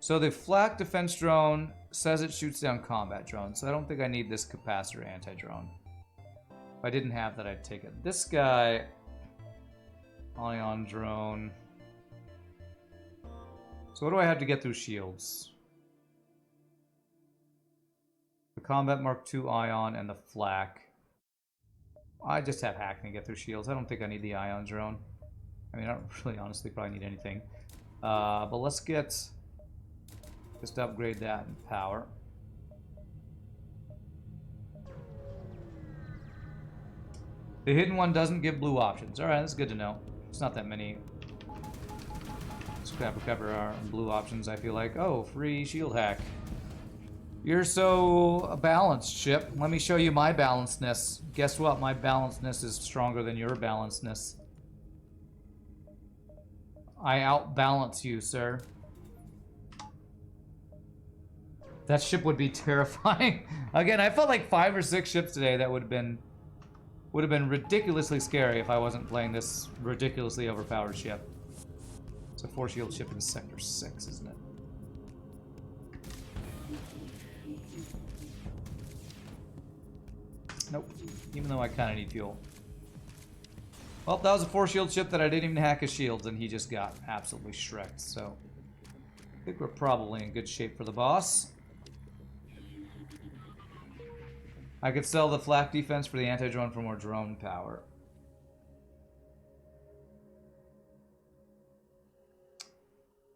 So the flak defense drone says it shoots down combat drones, so I don't think I need this capacitor anti-drone. If I didn't have that, I'd take it. This guy, ion drone. So what do I have to get through shields? The combat Mark II ion and the flak. I just have Hackney get through shields. I don't think I need the ion drone. I mean, I don't really honestly probably need anything. But let's just upgrade that in power. The hidden one doesn't give blue options. Alright, that's good to know. It's not that many scrap recover are blue options, I feel like. Oh, free shield hack. You're so balanced, ship. Let me show you my balancedness. Guess what? My balancedness is stronger than your balancedness. I outbalance you, sir. That ship would be terrifying. Again, I felt like 5 or 6 ships today that would have been ridiculously scary if I wasn't playing this ridiculously overpowered ship. It's a 4-shield ship in Sector 6, isn't it? Nope. Even though I kind of need fuel. Well, that was a 4-shield ship that I didn't even hack his shields, and he just got absolutely shreked, so I think we're probably in good shape for the boss. I could sell the flak defense for the anti-drone for more drone power.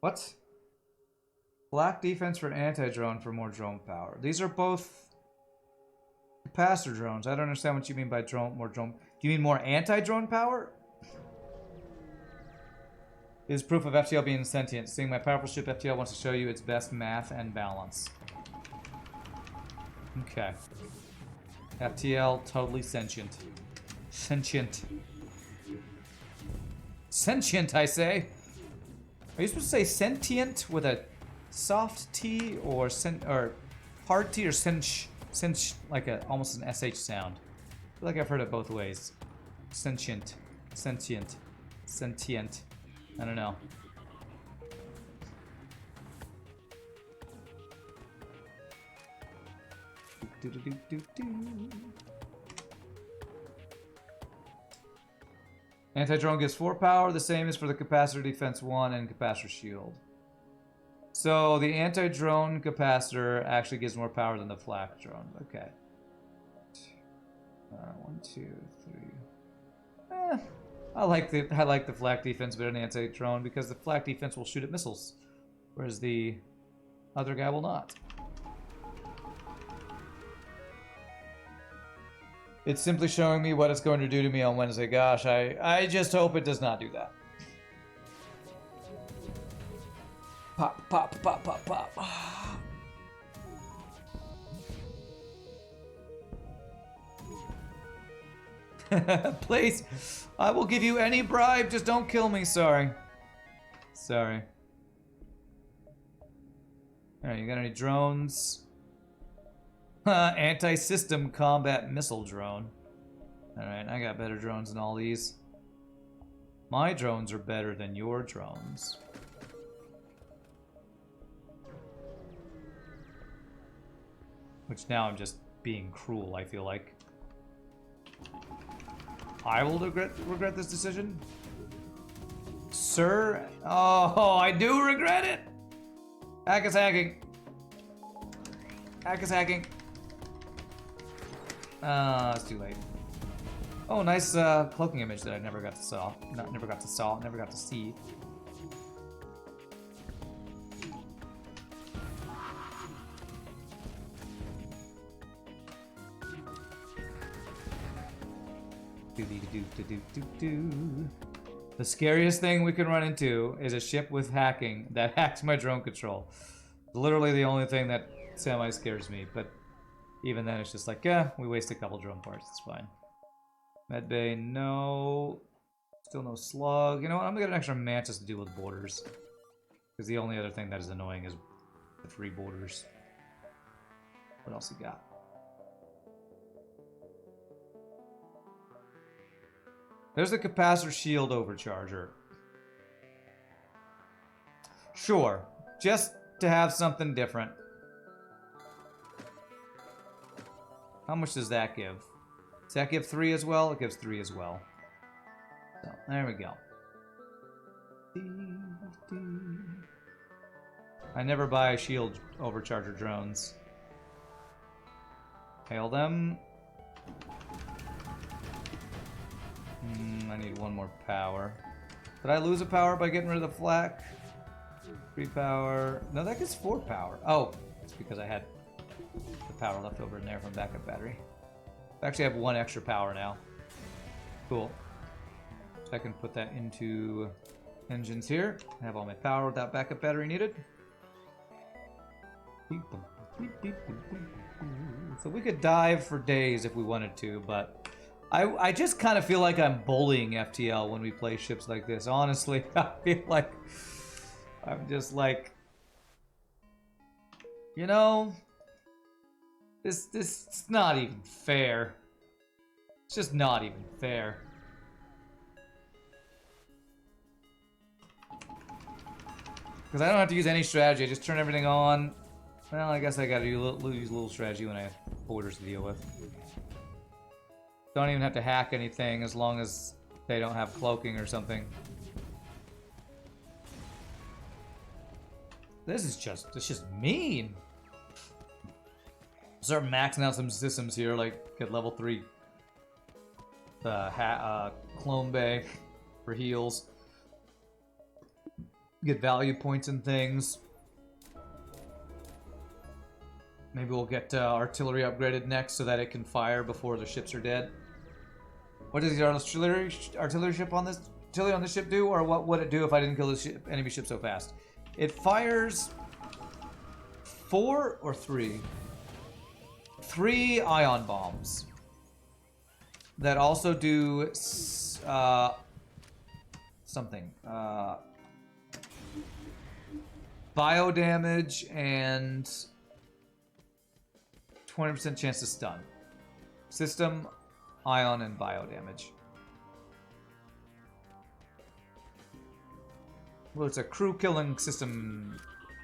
What? Flak defense for anti-drone for more drone power. These are both capacitor drones. I don't understand what you mean by more drone. Do you mean more anti-drone power? Is proof of FTL being sentient. Seeing my powerful ship, FTL wants to show you its best math and balance. Okay. FTL totally sentient. Sentient. Sentient, I say. Are you supposed to say sentient with a soft T or hard T or cinch like almost an SH sound? I feel like I've heard it both ways. Sentient. Sentient. Sentient. I don't know. Anti-drone gives 4 power. The same is for the capacitor defense 1 and capacitor shield. So the anti-drone capacitor actually gives more power than the flak drone. Okay. 1, 2, 3. I like the flak defense better than anti-drone because the flak defense will shoot at missiles, whereas the other guy will not. It's simply showing me what it's going to do to me on Wednesday. Gosh, I just hope it does not do that. Pop, pop, pop, pop, pop. Please, I will give you any bribe, just don't kill me, sorry. Sorry. Alright, you got any drones? Anti-system combat missile drone. Alright, I got better drones than all these. My drones are better than your drones. Which now I'm just being cruel, I feel like. I will regret this decision. Sir? Oh, I do regret it! Hack is hacking. Hack is hacking. It's too late. Oh, nice cloaking image that I never got to saw. Never got to see. The scariest thing we can run into is a ship with hacking that hacks my drone control. Literally the only thing that semi scares me, but even then it's just like, yeah, we waste a couple drone parts, it's fine. Medbay, no. Still no slug. You know what, I'm gonna get an extra mantis to deal with borders. Because the only other thing that is annoying is the 3 borders. What else you got? There's the capacitor shield overcharger. Sure, just to have something different. How much does that give? Does that give 3 as well? It gives 3 as well. So, there we go. I never buy shield overcharger drones. Hail them. I need 1 more power. Did I lose a power by getting rid of the flak? 3 power. No, that gets 4 power. Oh, it's because I had the power left over in there from backup battery. I actually have 1 extra power now. Cool. So I can put that into engines here. I have all my power without backup battery needed. So we could dive for days if we wanted to, but I just kind of feel like I'm bullying FTL when we play ships like this. Honestly, I feel like I'm just like, you know, this it's not even fair. It's just not even fair. Because I don't have to use any strategy. I just turn everything on. Well, I guess I gotta use a little strategy when I have borders to deal with. Don't even have to hack anything as long as they don't have cloaking or something. This is just, it's just mean. Start maxing out some systems here, like get level 3 clone bay for heals. Get value points and things. Maybe we'll get artillery upgraded next so that it can fire before the ships are dead. What does the artillery ship on this ship do, or what would it do if I didn't kill the enemy ship so fast? It fires 4 or 3. 3 ion bombs that also do something. Bio damage and 20% chance to stun. System, ion, and bio damage. Well, it's a crew killing, system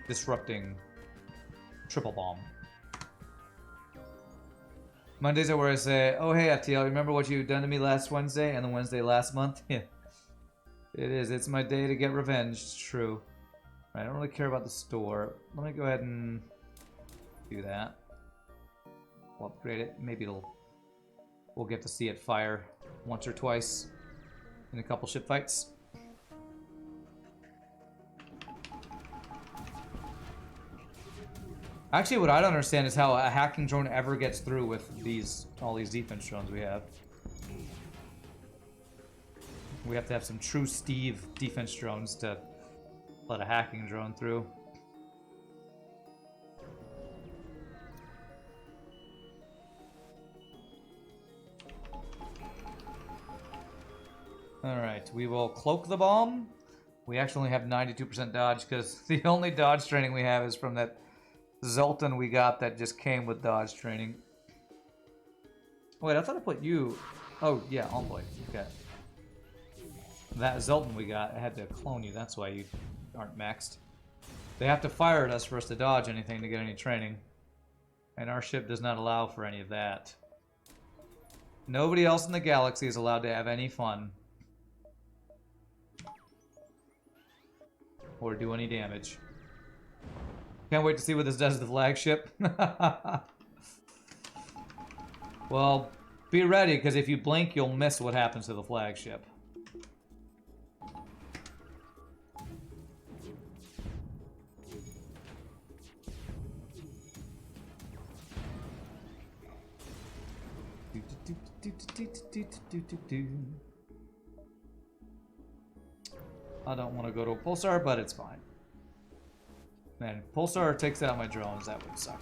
disrupting triple bomb. Mondays are where I say, oh hey FTL, remember what you done to me last Wednesday and the Wednesday last month? Yeah. It is. It's my day to get revenge. It's true. I don't really care about the store. Let me go ahead and do that. We'll upgrade it. Maybe we'll get to see it fire once or twice in a couple ship fights. Actually, what I don't understand is how a hacking drone ever gets through with all these defense drones we have. We have to have some true Steve defense drones to let a hacking drone through. Alright, we will cloak the bomb. We actually only have 92% dodge because the only dodge training we have is from that Zoltan we got that just came with dodge training. Wait, I thought I put you... Oh, yeah, Envoy. Okay. That Zoltan we got, I had to clone you, that's why you aren't maxed. They have to fire at us for us to dodge anything to get any training. And our ship does not allow for any of that. Nobody else in the galaxy is allowed to have any fun. Or do any damage. Can't wait to see what this does to the flagship. Well, be ready, because if you blink, you'll miss what happens to the flagship. I don't want to go to a pulsar, but it's fine. Man, pulsar takes out my drones. That would suck.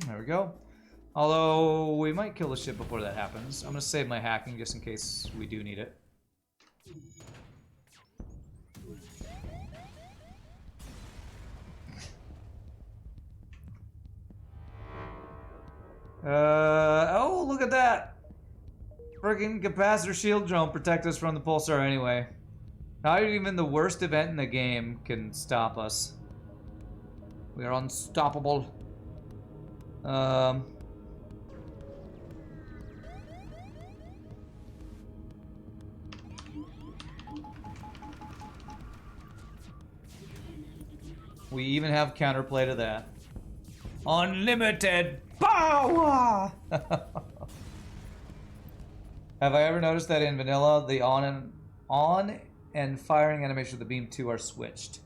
There we go. Although, we might kill the ship before that happens. I'm going to save my hacking just in case we do need it. Oh, look at that! Friggin' capacitor shield drone protect us from the pulsar anyway. Not even the worst event in the game can stop us. We are unstoppable. We even have counterplay to that. Unlimited power! Have I ever noticed that in vanilla, the on and firing animation of the beam 2 are switched?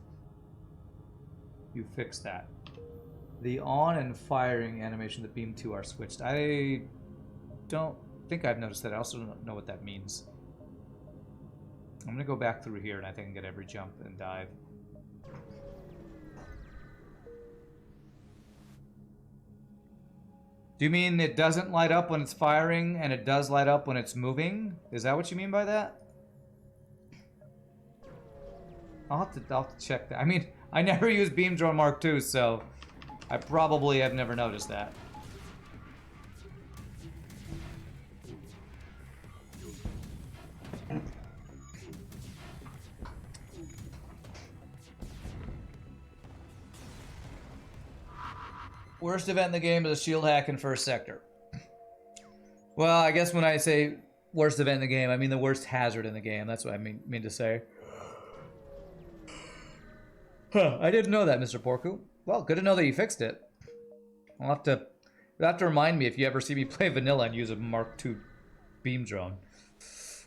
You fixed that. The on and firing animation of the beam 2 are switched. I don't think I've noticed that. I also don't know what that means. I'm gonna go back through here and I think I can get every jump and dive. Do you mean it doesn't light up when it's firing and it does light up when it's moving? Is that what you mean by that? I'll have to check that. I mean, I never used Beam Drone Mark II, so I probably have never noticed that. Worst event in the game is a shield hack in first sector. Well, I guess when I say worst event in the game, I mean the worst hazard in the game. That's what I mean to say. Huh, I didn't know that, Mr. Porku. Well, good to know that you fixed it. You'll have to remind me if you ever see me play vanilla and use a Mark II beam drone,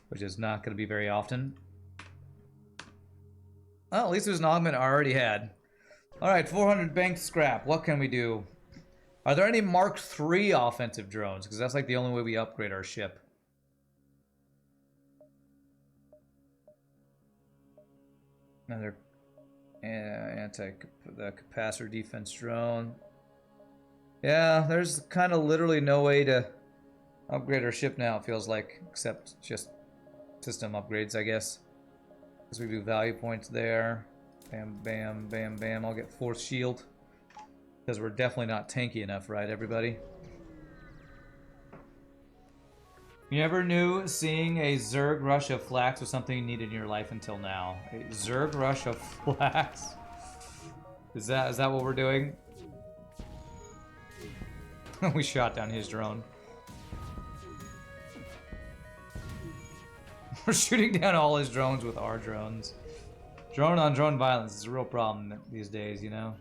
which is not going to be very often. Well, at least it was an augment I already had. Alright, 400 banked scrap. What can we do? Are there any Mark III offensive drones? Because that's like the only way we upgrade our ship. Another the capacitor defense drone. Yeah, there's kind of literally no way to upgrade our ship now, it feels like, except just system upgrades, I guess. Because we do value points there. Bam, bam, bam, bam. I'll get force shield. Because we're definitely not tanky enough, right, everybody? You never knew seeing a Zerg rush of flax was something you needed in your life until now. A Zerg rush of flax? Is that what we're doing? We shot down his drone. We're shooting down all his drones with our drones. Drone on drone violence is a real problem these days, you know?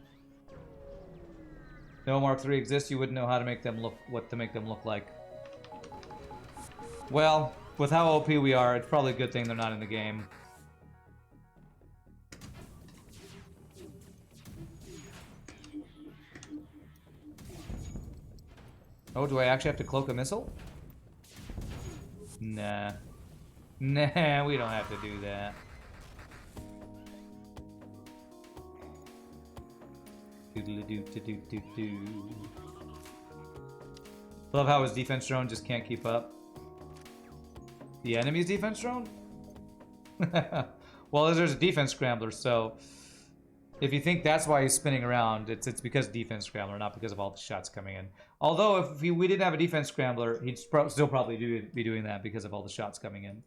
No Mark III exists, you wouldn't know how to make them look, what to make them look like. Well, with how OP we are, it's probably a good thing they're not in the game. Oh, do I actually have to cloak a missile? Nah. Nah, we don't have to do that. Doodly-doo-doo-doo-doo. Love how his defense drone just can't keep up. The enemy's defense drone? Well, there's a defense scrambler, so if you think that's why he's spinning around, it's because defense scrambler, not because of all the shots coming in. Although if we didn't have a defense scrambler, he'd still probably be doing that because of all the shots coming in.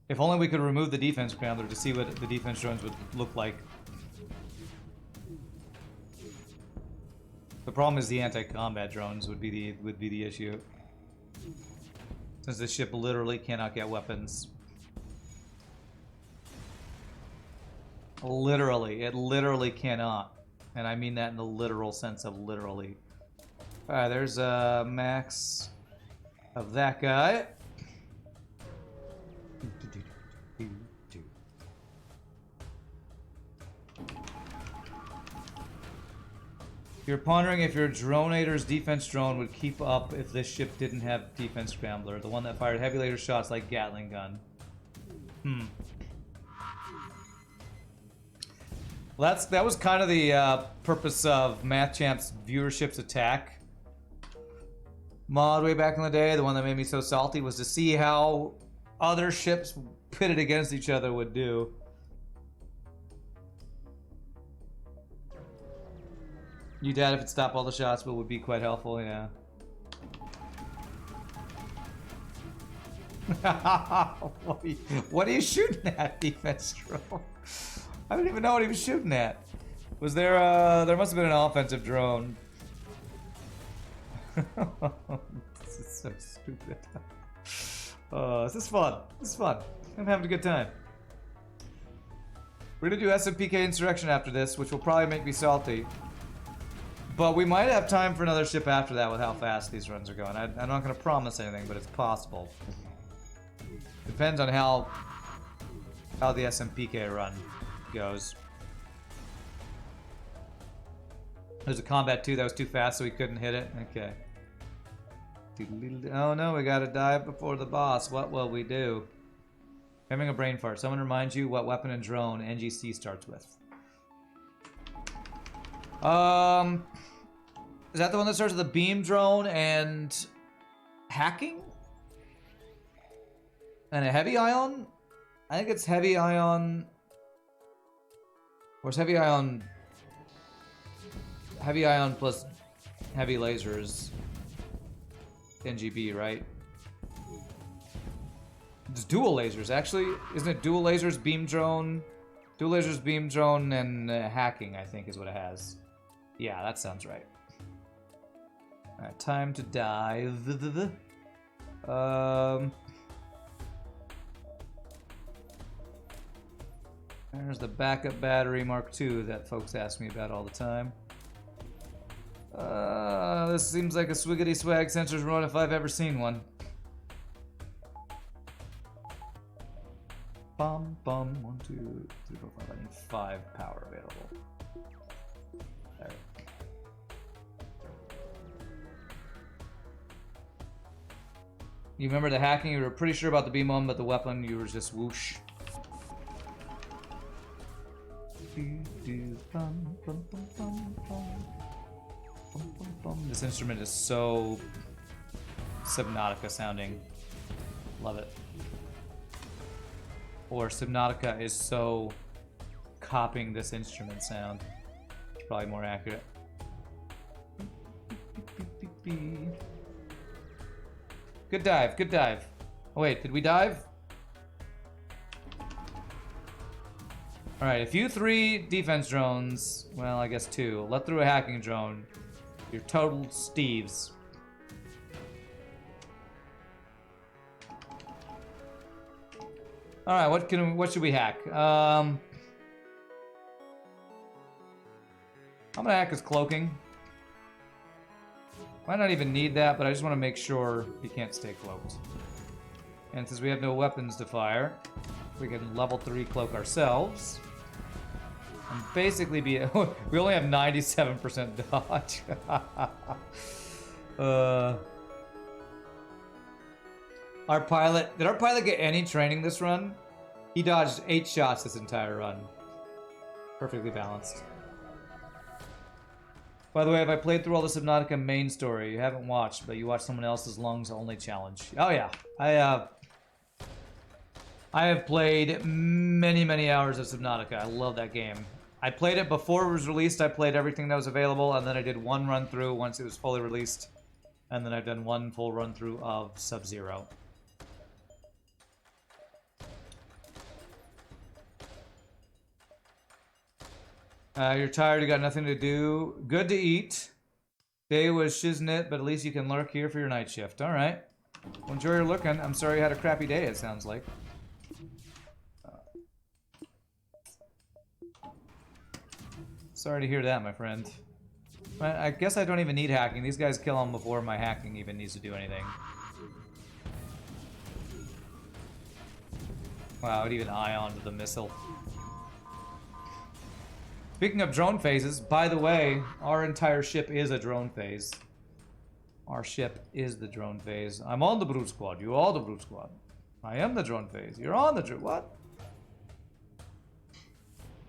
If only we could remove the defense scrambler to see what the defense drones would look like. The problem is the anti-combat drones would be the issue. Since the ship literally cannot get weapons. Literally, it literally cannot. And I mean that in the literal sense of literally. Alright, there's a max of that guy. You're pondering if your dronator's defense drone would keep up if this ship didn't have defense scrambler, the one that fired heavy laser shots like Gatling gun. Well, that was kind of the purpose of Math Champ's viewership's attack mod way back in the day. The one that made me so salty was to see how other ships pitted against each other would do. You doubt if it stopped all the shots, but would be quite helpful, yeah. What are you shooting at, defense drone? I don't even know what he was shooting at. Was there must have been an offensive drone. This is so stupid. This is fun. This is fun. I'm having a good time. We're gonna do SMPK Insurrection after this, which will probably make me salty. But we might have time for another ship after that with how fast these runs are going. I'm not going to promise anything, but it's possible. Depends on how the SMPK run goes. There's a combat 2 that was too fast, so we couldn't hit it. Okay. Oh no, we gotta dive before the boss. What will we do? Having a brain fart. Someone reminds you what weapon and drone NGC starts with. Is that the one that starts with a beam drone and hacking? And a heavy ion? I think it's heavy ion. Or it's heavy ion. Heavy ion plus heavy lasers. NGB, right? It's dual lasers, actually. Isn't it dual lasers, beam drone? Dual lasers, beam drone, and hacking, I think, is what it has. Yeah, that sounds right. Alright, time to dive. There's the backup battery Mark II that folks ask me about all the time. This seems like a swiggity swag sensors run if I've ever seen one. Bum bum 1, 2, 3, 4, 5. I need 5 power available. There. You remember the hacking? You were pretty sure about the beam on, but the weapon you were just whoosh. This instrument is so Subnautica sounding. Love it. Or Subnautica is so copying this instrument sound. It's probably more accurate. Good dive, good dive. Oh wait, did we dive? Alright, if you 3 defense drones, well, I guess 2, let through a hacking drone, you're total Steves. Alright, what should we hack? I'm gonna hack his cloaking. Might not even need that, but I just want to make sure he can't stay cloaked. And since we have no weapons to fire, we can level 3 cloak ourselves. And basically be... we only have 97% dodge. Our pilot... Did our pilot get any training this run? He dodged 8 shots this entire run. Perfectly balanced. By the way, have I played through all the Subnautica main story? You haven't watched, but you watched someone else's lungs only challenge. Oh yeah, I have played many hours of Subnautica. I love that game. I played it before it was released. I played everything that was available, and then I did one run through once it was fully released, and then I've done one full run through of Sub-Zero. You're tired, you got nothing to do. Good to eat. Day was shiznit, but at least you can lurk here for your night shift. Alright. Well, enjoy your lurking. I'm sorry you had a crappy day, it sounds like. Sorry to hear that, my friend. I guess I don't even need hacking. These guys kill them before my hacking even needs to do anything. Wow, it even ioned the missile. Speaking of drone phases, by the way, our entire ship is a drone phase. Our ship is the drone phase. I'm on the Brute Squad. You are the Brute Squad. I am the drone phase. You're on the drone... What?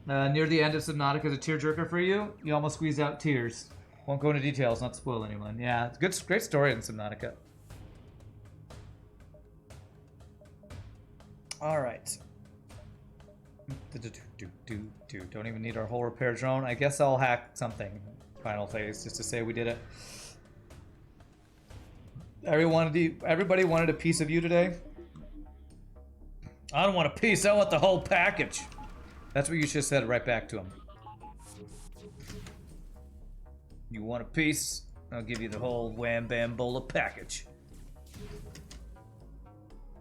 Near the end of Subnautica is a tearjerker for you. You almost squeezed out tears. Won't go into details, not to spoil anyone. Yeah, it's a good, great story in Subnautica. Alright. Don't even need our whole repair drone. I guess I'll hack something. Final phase, just to say we did it. Everybody wanted a piece of you today? I don't want a piece, I want the whole package. That's what you should have said right back to him. You want a piece? I'll give you the whole wham bam bola package.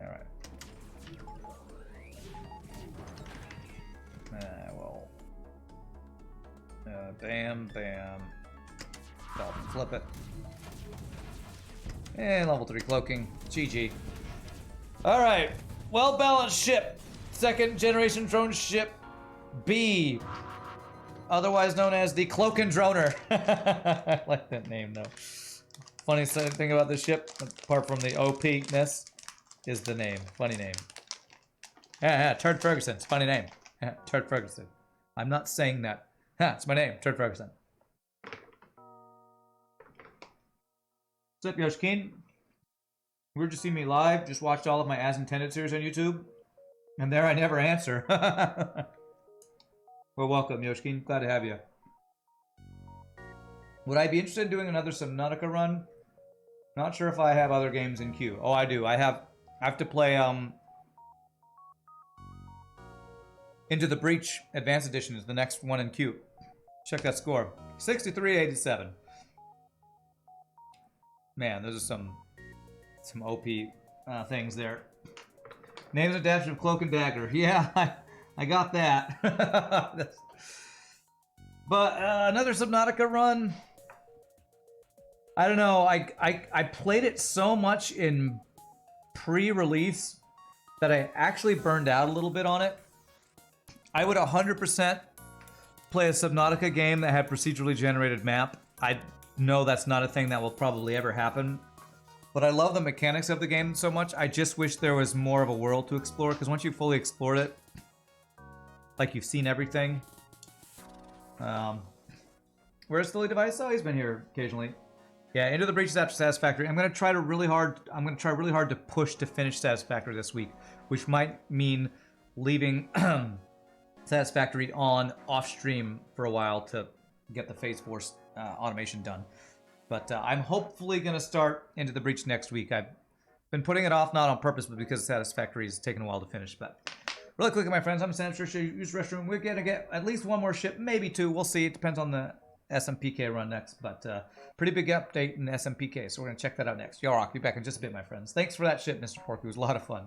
Alright. Bam, bam. Dolphin flip it. And level 3 cloaking. GG. Alright. Well balanced ship. 2nd generation drone ship B. Otherwise known as the Cloak and Droner. I like that name though. Funny thing about this ship, apart from the OP-ness, is the name. Funny name. Yeah, Turd Ferguson. It's a funny name. Turd Ferguson. I'm not saying that. It's my name, Turd Ferguson. What's up, Yoshkin? You just see me live, just watched all of my As Intended series on YouTube, and there I never answer. Well, welcome, Yoshkin. Glad to have you. Would I be interested in doing another Subnautica run? Not sure if I have other games in queue. Oh, I do. I have to play Into the Breach Advanced Edition is the next one in queue. Check that score. 6387. Man, those are some OP things there. Names adaptation of Cloak and Dagger. Yeah, I got that. But another Subnautica run. I don't know. I played it so much in pre-release that I actually burned out a little bit on it. I would 100% play a Subnautica game that had procedurally generated map. I know that's not a thing that will probably ever happen. But I love the mechanics of the game so much, I just wish there was more of a world to explore, because once you've fully explored it, like you've seen everything. Where's Philly Device? Oh, he's been here occasionally. Yeah, Into the Breach is after Satisfactory. I'm gonna try really hard to push to finish Satisfactory this week, which might mean leaving Satisfactory on off stream for a while to get the Phase Force automation done. But I'm hopefully going to start Into the Breach next week. I've been putting it off, not on purpose, but because Satisfactory has taken a while to finish. But Really quickly, my friends, I'm Sam. Sure, use restroom. We're gonna get at least one more ship, maybe two. We'll see. It depends on the SMPK run next, but pretty big update in SMPK, so we're gonna check that out next. Yo, Rock, be back in just a bit, my friends. Thanks for that ship, Mr. Porky. It was a lot of fun.